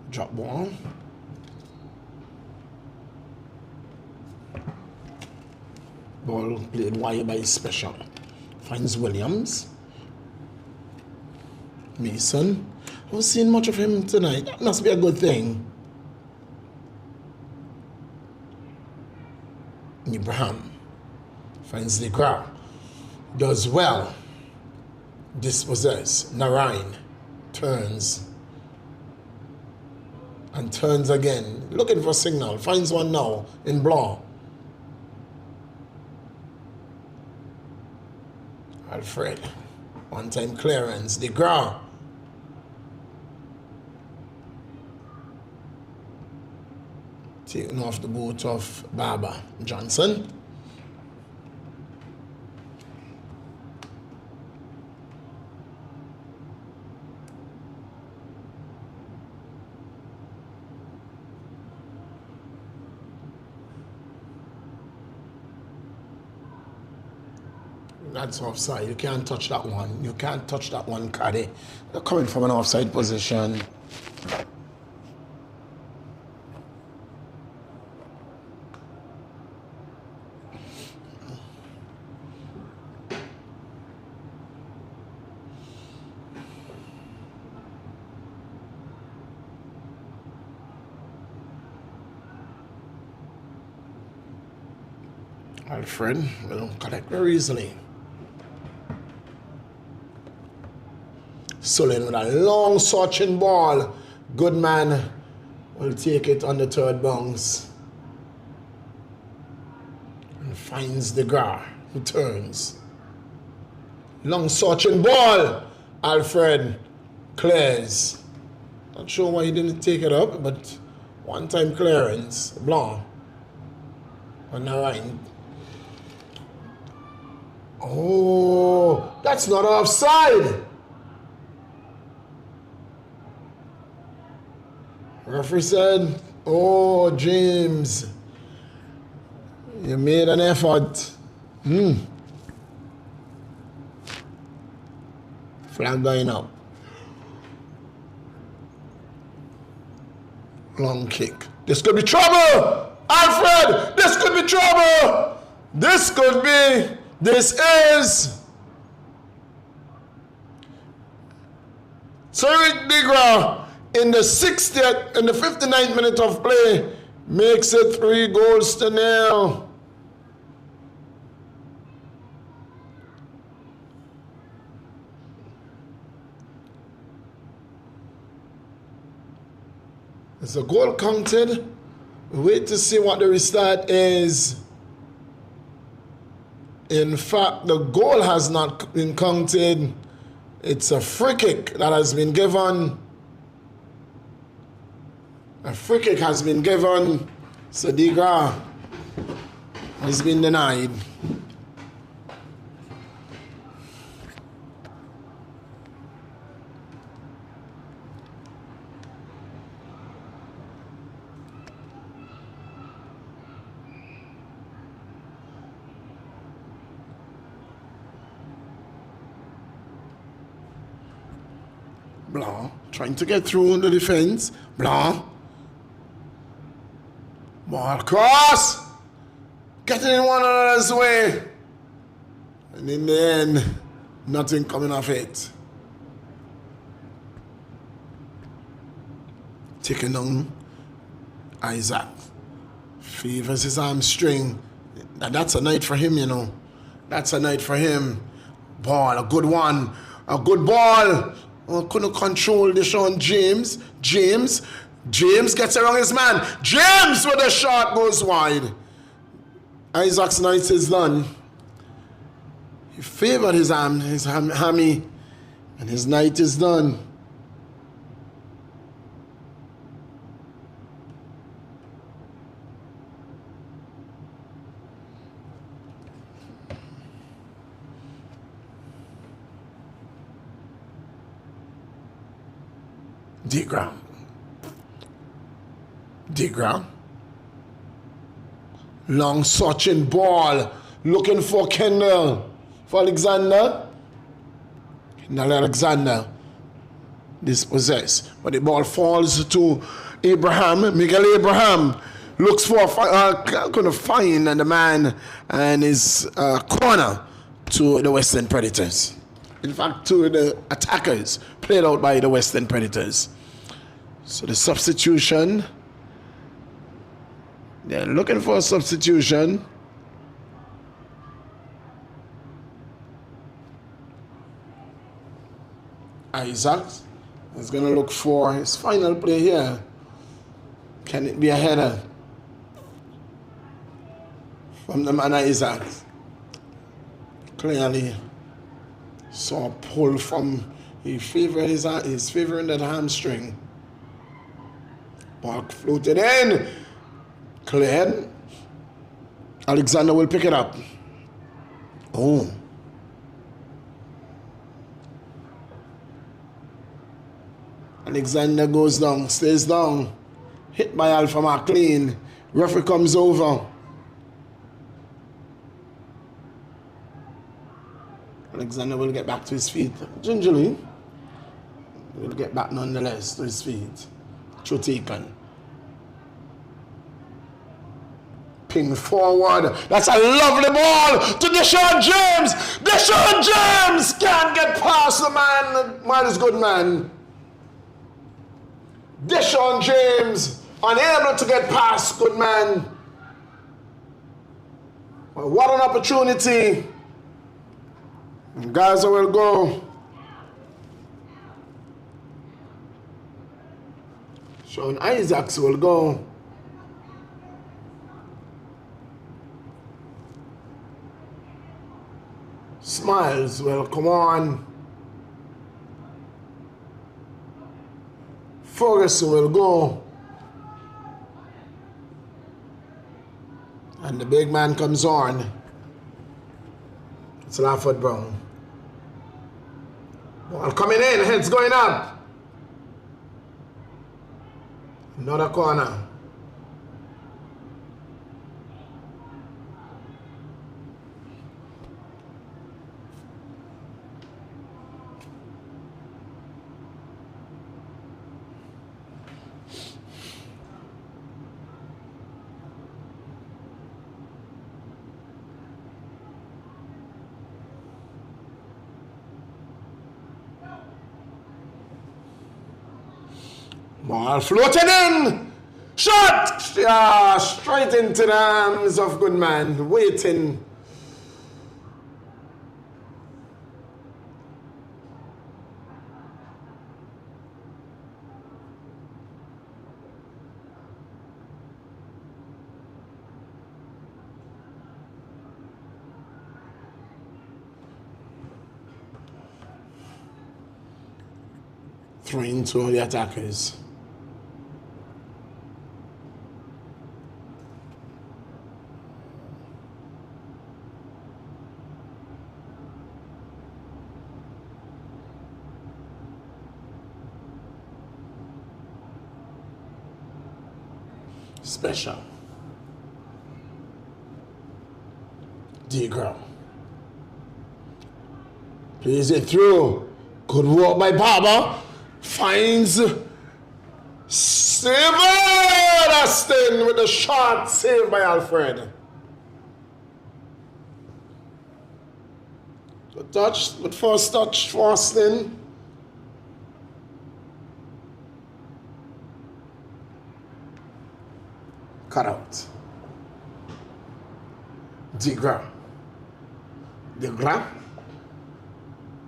Drop ball. Ball played wide by Special. Finds Williams. Mason. I haven't seen much of him tonight. That must be a good thing. Abraham. Finds the crowd. Does well. Dispossess. Narain. Turns. And turns again. Looking for signal. Finds one now in Blanc. Alfred. One time clearance. De Gras. Taking off the boot of Barber. Johnson. That's offside. You can't touch that one. You can't touch that one, Caddy. They're coming from an offside position. Alfred will collect very easily. Sullen with a long searching ball. Goodman will take it on the third bounce. And finds De Gras, who turns. Long searching ball. Alfred clears. Not sure why he didn't take it up, but one time clearance. Blanc. On the right. Oh, that's not offside. Referee said, oh, James, you made an effort. Flag going up. Long kick. This could be trouble. Alfred, this could be trouble. This is Tariq De Gras in the 60th and the 59th minute of play makes it 3-0. It's a goal counted. We wait to see what the restart is. In fact, the goal has not been counted. It's a free kick that has been given. A free kick has been given. So De Gras has been denied. Blanc trying to get through the defense. Blanc. Ball cross. Getting in one another's way. And in the end, nothing coming of it. Taking down Isaac favors his hamstring. That's a night for him, you know. That's a night for him. Ball, a good one. A good ball. Oh, couldn't control Deshaun James. James gets around his man. James with a shot goes wide. Isaac's night is done. He favored his hammy, and his night is done. Digram. Long Sachin ball. Looking for Kendall. For Alexander. Kendall Alexander. Dispossessed. But the ball falls to Abraham. Miguel Abraham. Looks for couldn't find the man and his corner to the Western Predators. In fact, to the attackers played out by the Western Predators. So the substitution, they're looking for a substitution. Isaac is going to look for his final play here. Can it be a header from the man Isaac? Clearly saw a pull from, he's favoring that hamstring. Ball floated in. Cleared. Alexander will pick it up. Oh. Alexander goes down, stays down. Hit by Alpha McLean. Referee comes over. Alexander will get back to his feet. Gingerly. He will get back nonetheless to his feet. True taken. Ping forward. That's a lovely ball to Deshaun James. Deshaun James can't get past the man. Miles Goodman. Deshaun James unable to get past Goodman. Well, what an opportunity. Gaza will go. Sean Isaacs will go. Smiles will come on. Ferguson will go. And the big man comes on. It's Lafford Brown. Ball coming in, heads going up. Another corner. Ball floated in. Shot! Yeah, straight into the arms of Goodman. Waiting. Throwing to the attackers. Special. Diagram. Plays it through. Good work by Barber. Finds Aston with the shot saved by Alfred. The touch, but first touch for Aston. Digra.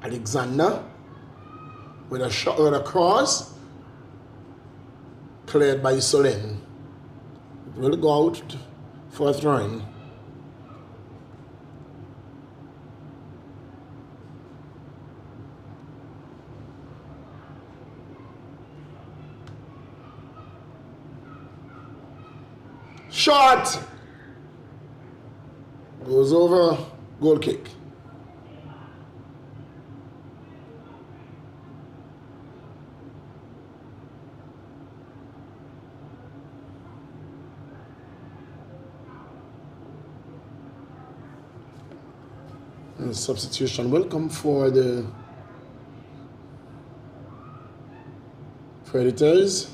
Alexander with a shot with a cross. Cleared by Solin. It will go out for a throw-in. Shot! Goes over, goal kick. And the substitution will come for the Predators.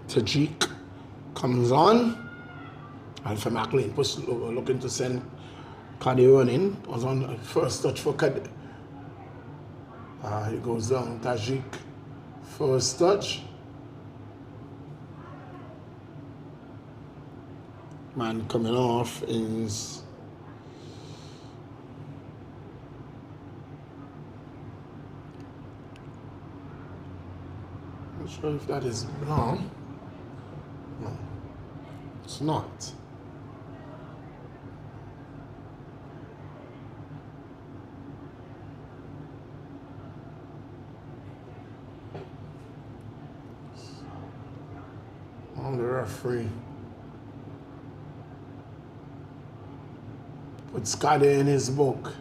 Tajik comes on. Alpha McLean was looking to send Caddy running. Was on the first touch for Caddy. He goes down. Tajik first touch. Man coming off is not sure if that is wrong. No, it's not. On the referee. Put Scotty in his book.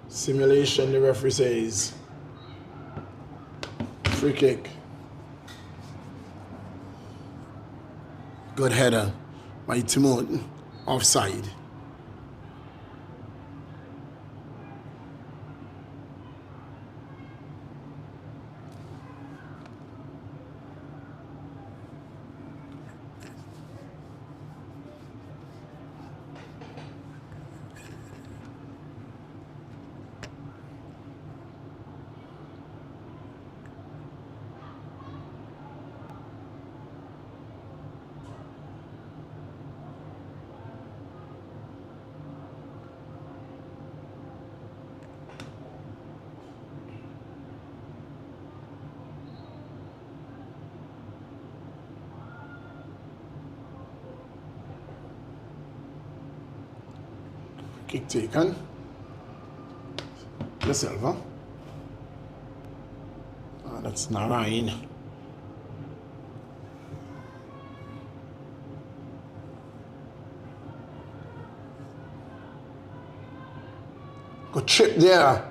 Simulation, the referee says. Free kick. Good header by Timon. Offside. Kick taken. De Silva. That's Narayan. Good chip there.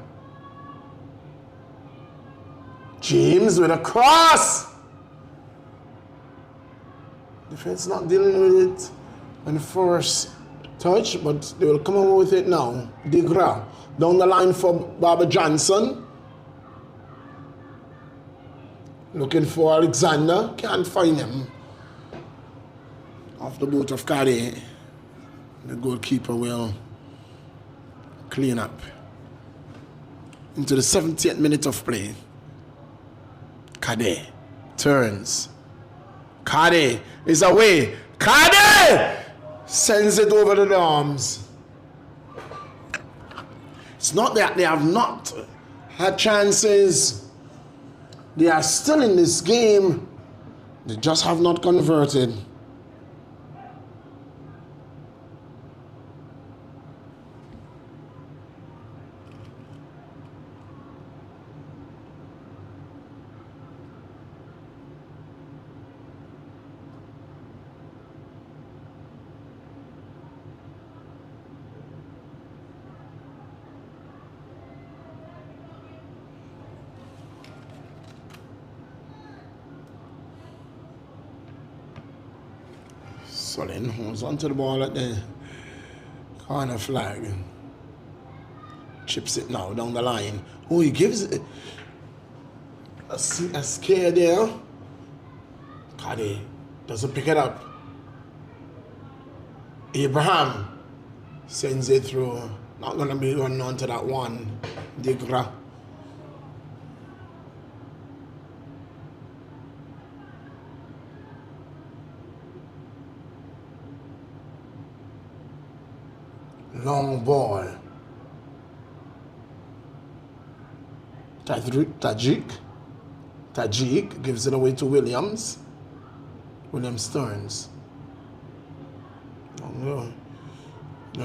James with a cross. Defense not dealing with it on the first touch, but they will come over with it now. Digra down the line for Barbara Johnson. Looking for Alexander. Can't find him. Off the boot of Kade. The goalkeeper will clean up. Into the 70th minute of play. Kade turns. Kade is away. Kade sends it over the arms. It's not that they have not had chances. They are still in this game. They just have not converted. Solin holds onto the ball at the corner flag. Chips it now down the line. Oh, he gives it a scare there. Kade doesn't pick it up. Abraham sends it through Not going to be running on to that one. Digra. Long ball. Tajik gives it away to Williams. William Stearns. The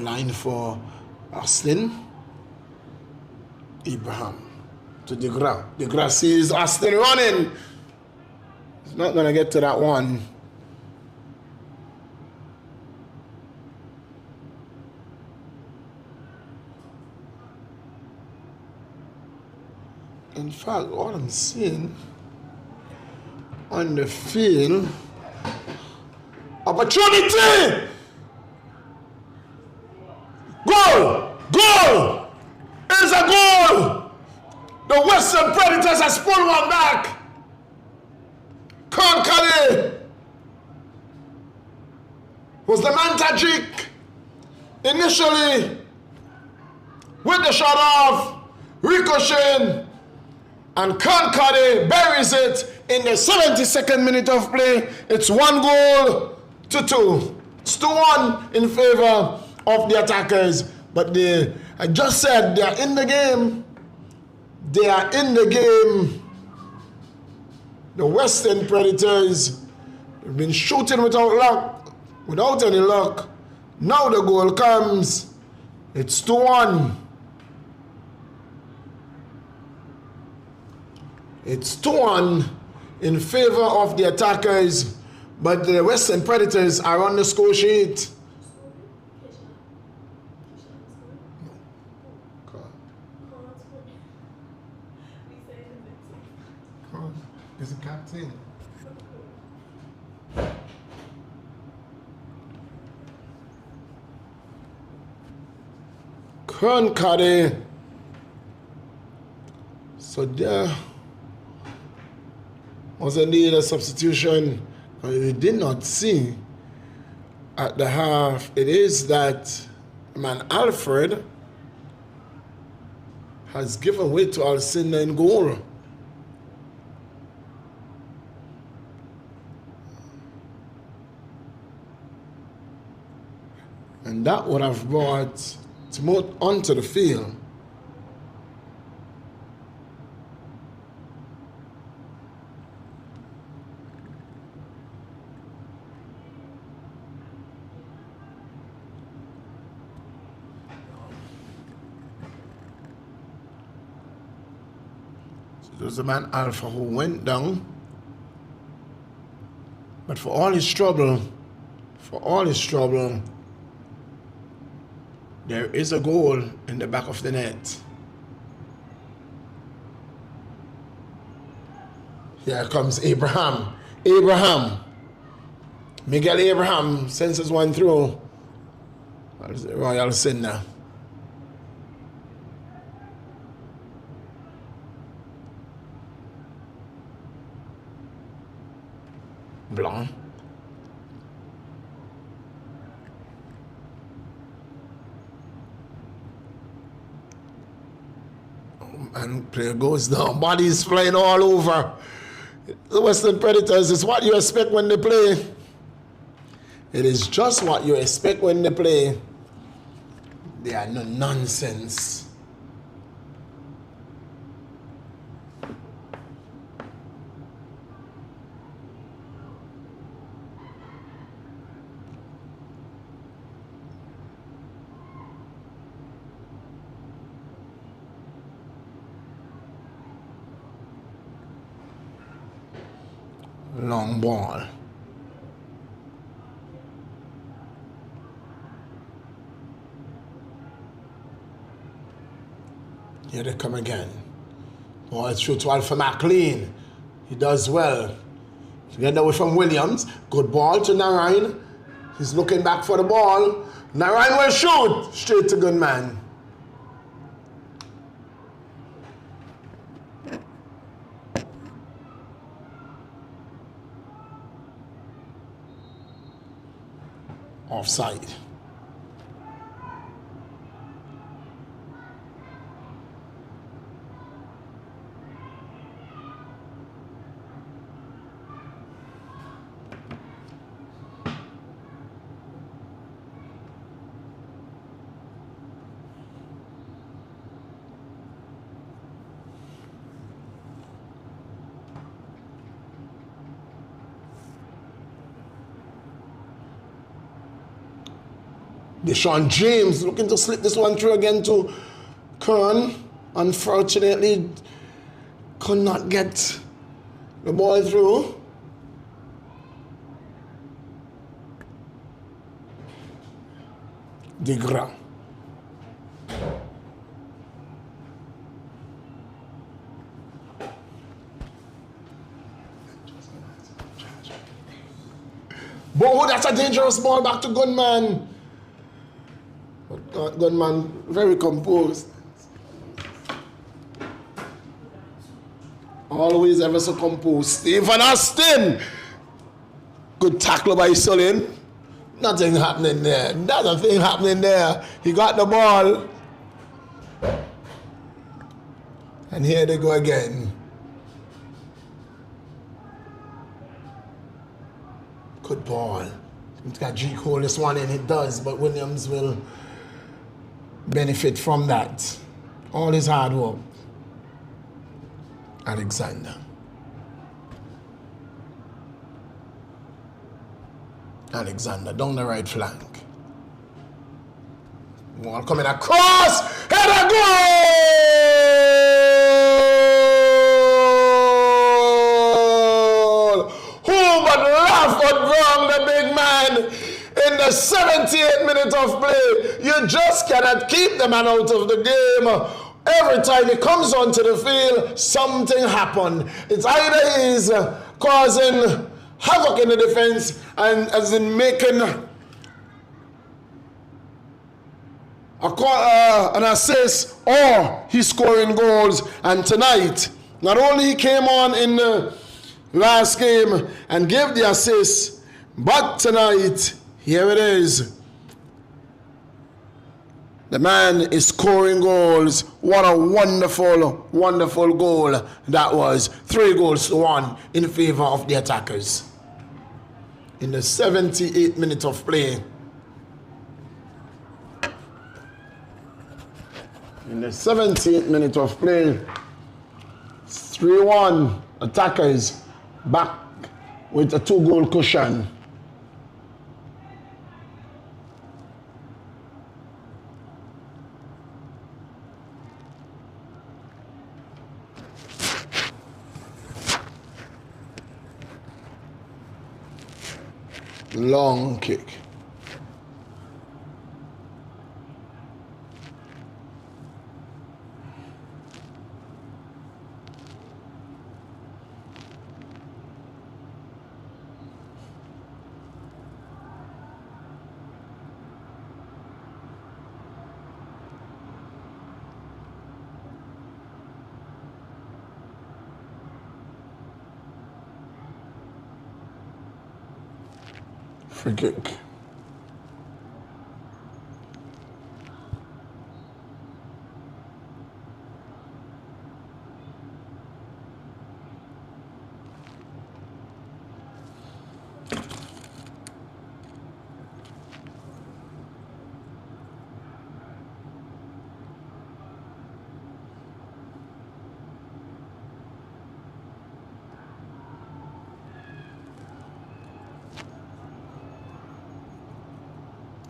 line for Austin. Abraham to Degra. Degra sees Austin running. He's not going to get to that one. In fact, all I'm seeing on the field, opportunity! Goal! Goal! It's a goal! The Western Predators has pulled one back. Konkali was the man Tajik initially with the shot off, ricochet, and Konkali buries it in the 72nd minute of play. It's 1-2. It's 2-1 in favor of the attackers. But I just said, they are in the game. They are in the game. The Western Predators have been shooting without any luck. Now the goal comes. It's 2-1. It's 2-1 in favor of the attackers, but the Western Predators are on the score sheet. Is the captain? Konkali. So there was indeed a substitution we did not see at the half. It is that man Alfred has given way to Alcindor in goal. And that would have brought Timoth onto the field. It was the man Alpha who went down. But for all his trouble, there is a goal in the back of the net. Here comes Abraham. Miguel Abraham senses one through. Royal Sinner. Blanc. And player goes down, bodies flying all over. The Western Predators is what you expect when they play. It is just what you expect when they play. They are no nonsense. Long ball. Here they come again. Ball through to Alpha McLean. He does well. Get away from Williams. Good ball to Narayan. He's looking back for the ball. Narayan will shoot. Straight to good man. Offside. Deshaun James looking to slip this one through again to Kern. Unfortunately, could not get the ball through. Digra. Boy, that's a dangerous ball back to Gunman. But Gunman very composed. Always ever so composed. Stephen Austin. Good tackle by Sullivan. Nothing happening there. Nothing happening there. He got the ball. And here they go again. Good ball. It's got G Cole this one in, it does, but Williams will benefit from that. All his hard work. Alexander. Alexander down the right flank. Ball coming across. Header goal! Who would laugh at wrong the big man in the 78th minute of play? You just cannot keep the man out of the game. Every time he comes onto the field, something happened. It's either he's causing havoc in the defense and as in making an assist, or he's scoring goals. And tonight, not only he came on in the last game and gave the assist, but tonight, here it is. The man is scoring goals. What a wonderful, wonderful goal that was. 3-1 in favor of the attackers. In the 78th minute of play. In the 78th minute of play. 3-1 attackers back with a 2-goal cushion. Long kick. Free kick.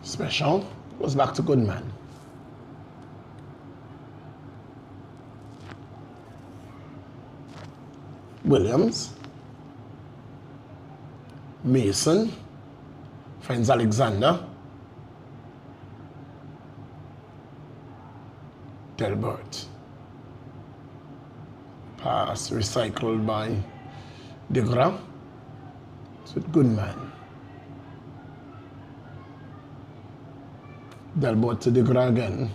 Special goes back to Goodman. Williams. Mason finds Alexander. Delbert. Pass recycled by Digra. So Goodman. Delbert to Digra again.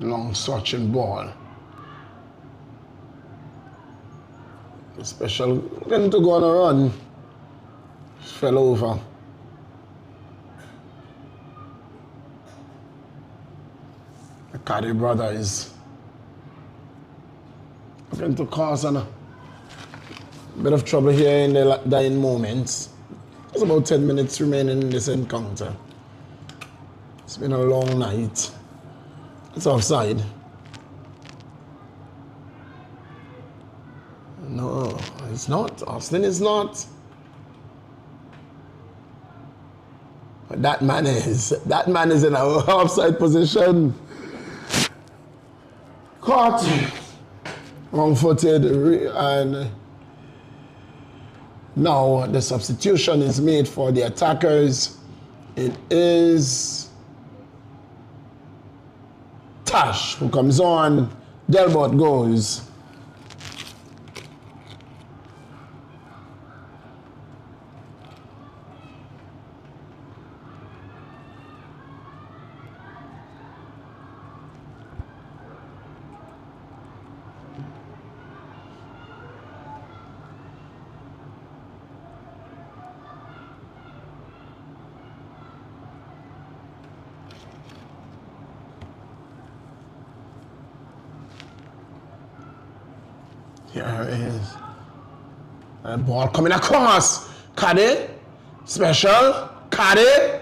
Long searching ball. Special going to go on a run. Fell over. The Caddy brother is going to cause a bit of trouble here in the dying moments. There's about 10 minutes remaining in this encounter. It's been a long night. It's offside. No, It's not. Austin is not. But that man is. That man is in an offside position. Caught. Wrong-footed. And now the substitution is made for the attackers. It is Tash who comes on. Delbert goes. Here it is. And ball coming across. Caddy. Special. Caddy.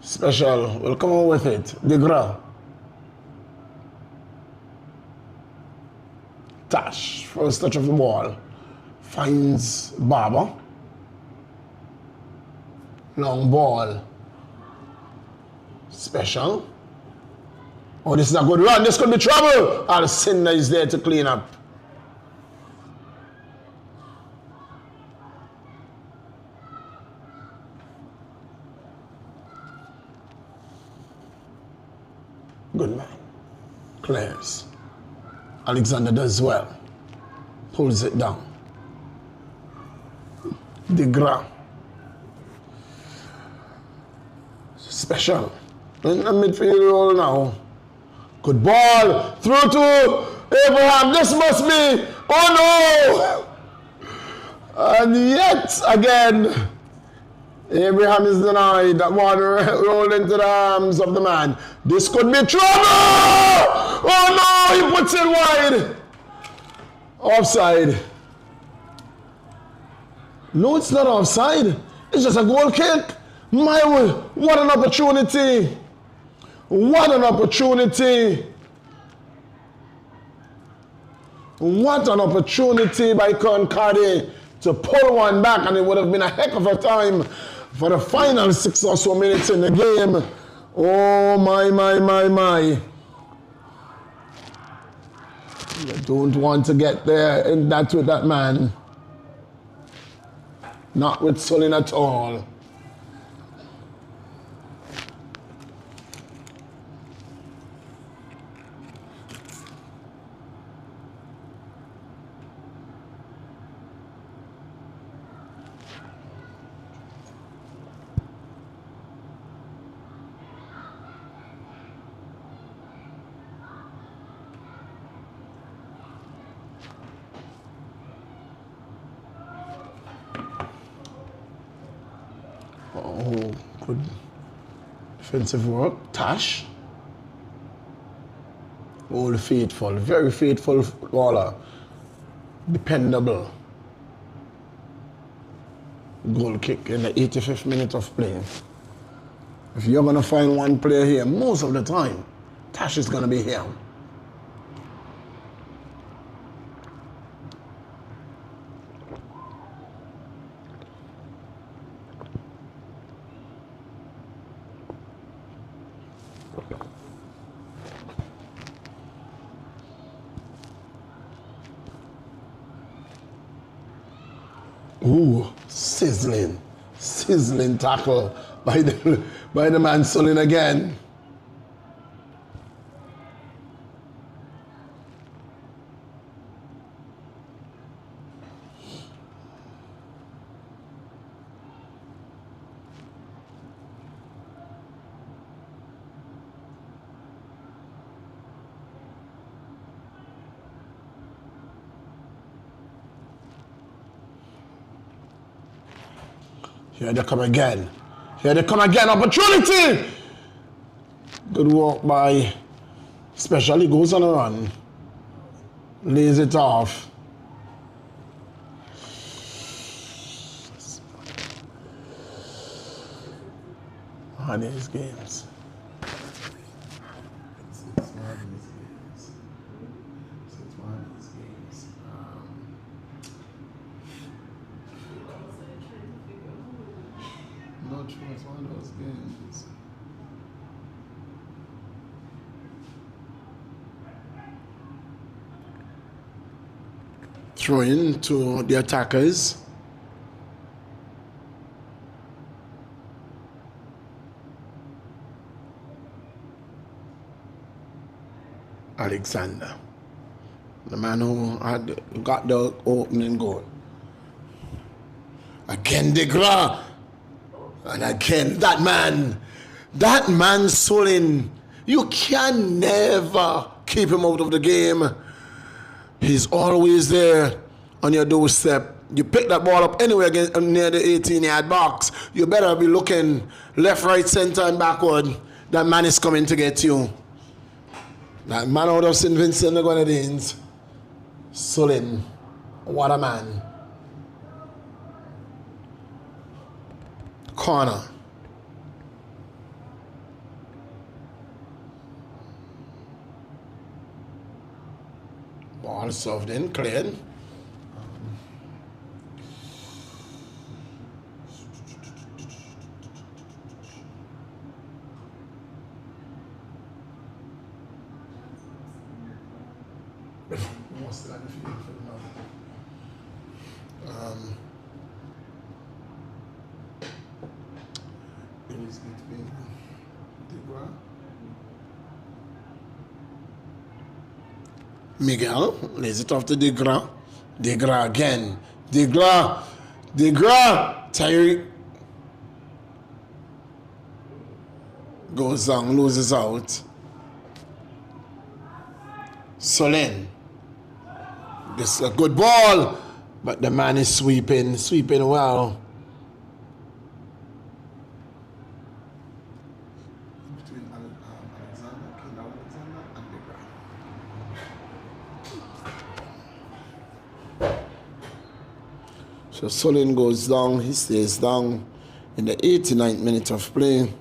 Special. We'll come on with it. Degra. Tash. First touch of the ball. Finds Barber. Long ball. Special. Oh, this is a good run. This could be trouble. Alcindor is there to clean up. Good man. Clears. Alexander does well. Pulls it down. Degra. Special. In the midfield role now. Good ball. Through to Abraham. This must be. Oh no! And yet again, Abraham is denied. That one rolled into the arms of the man. This could be trouble! Oh no! He puts it wide. Offside. No, it's not offside. It's just a goal kick. My word, what an opportunity. What an opportunity. What an opportunity by Concardi to pull one back, and it would have been a heck of a time for the final 6 or so minutes in the game. Oh my. You don't want to get there in that with that man. Not with Sullen at all. Oh, good defensive work. Tash. All faithful, very faithful baller. Dependable. Goal kick in the 85th minute of play. If you're going to find one player here, most of the time, Tash is going to be here. Ooh, sizzling tackle by the man Sullen again. Here they come again. Here they come again. Opportunity! Good work by Special. He goes on a run. Lays it off. One of these games. It's one of these games. not sure it's one of those games. Throw in to the attackers. Alexander, the man who had got the opening goal. Again, Degra. And again, that man, Sulin, you can never keep him out of the game. He's always there on your doorstep. You pick that ball up anywhere near the 18-yard box, you better be looking left, right, center, and backward. That man is coming to get you. That man out of St. Vincent the Grenadines, Sulin, what a man. Corner. Ball served in, cleared. Miguel lays it off to Degra. Degra again. Degra. Tyreek goes down, loses out. Solin. This is a good ball, but the man is sweeping well. So Solin goes down, he stays down in the 89th minute of play.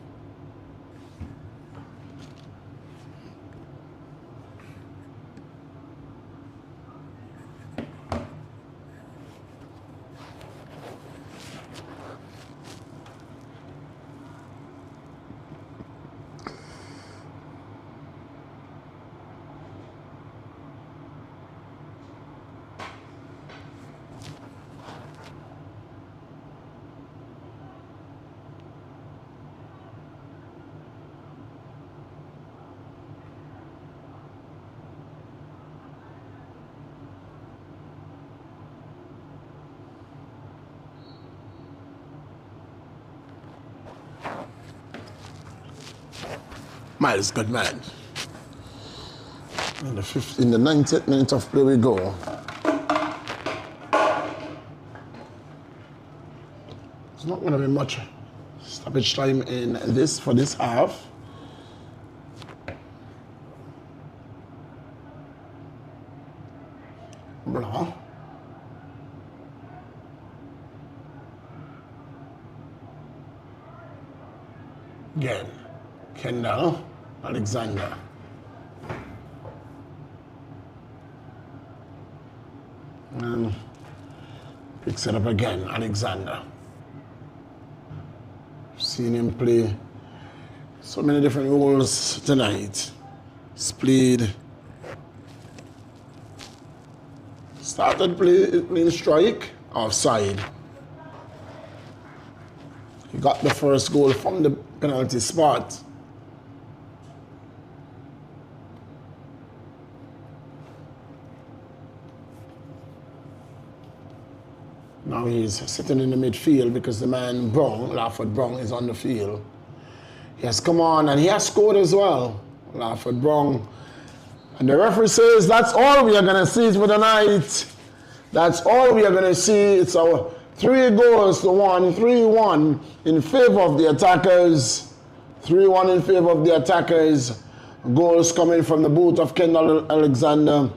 Miles, good man. In the 90th minute of play we go. There's not going to be much stoppage time in this for this half. Blah. Again, Kendall. Alexander. And picks it up again, Alexander. Seen him play so many different roles tonight. He's played. Started playing strike, offside. He got the first goal from the penalty spot. Now he's sitting in the midfield because the man Lawford Brown, is on the field. He has come on and he has scored as well, Lawford Brown. And the referee says that's all we are going to see for the night. That's all we are going to see. It's our 3-1, 3-1 in favor of the attackers. 3-1 in favor of the attackers. Goals coming from the boot of Kendall Alexander.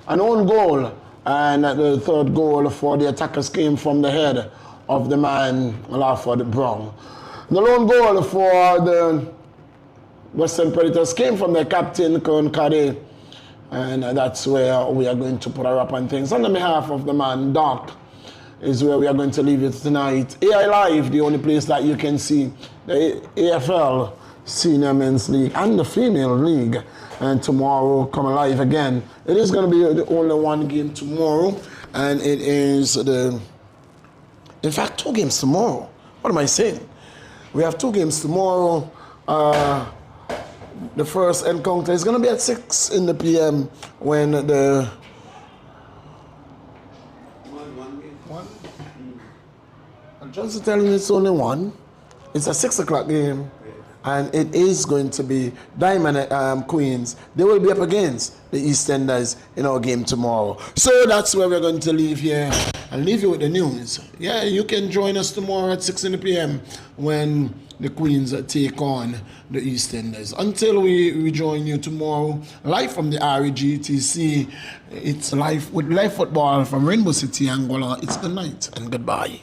An own goal. And the third goal for the attackers came from the head of the man, Lawford Brown. The lone goal for the Western Predators came from the captain, Kern Caddy. And that's where we are going to put our up on things. On the behalf of the man, Doc, is where we are going to leave it tonight. AI Live, the only place that you can see the AFL Senior Men's League and the Female League. And tomorrow, come alive again. It is going to be the only one game tomorrow, and it is in fact, 2 games tomorrow. What am I saying? We have 2 games tomorrow. The first encounter is going to be at 6 in the p.m. when the... One? I'm just telling you it's only 1. It's a 6 o'clock game. And it is going to be Diamond Queens. They will be up against the EastEnders in our game tomorrow. So that's where we're going to leave here and leave you with the news. Yeah, you can join us tomorrow at 6 p.m. when the Queens take on the EastEnders. Until we rejoin you tomorrow, live from the REGTC, it's live with live football from Rainbow City, Anguilla. It's good night and goodbye.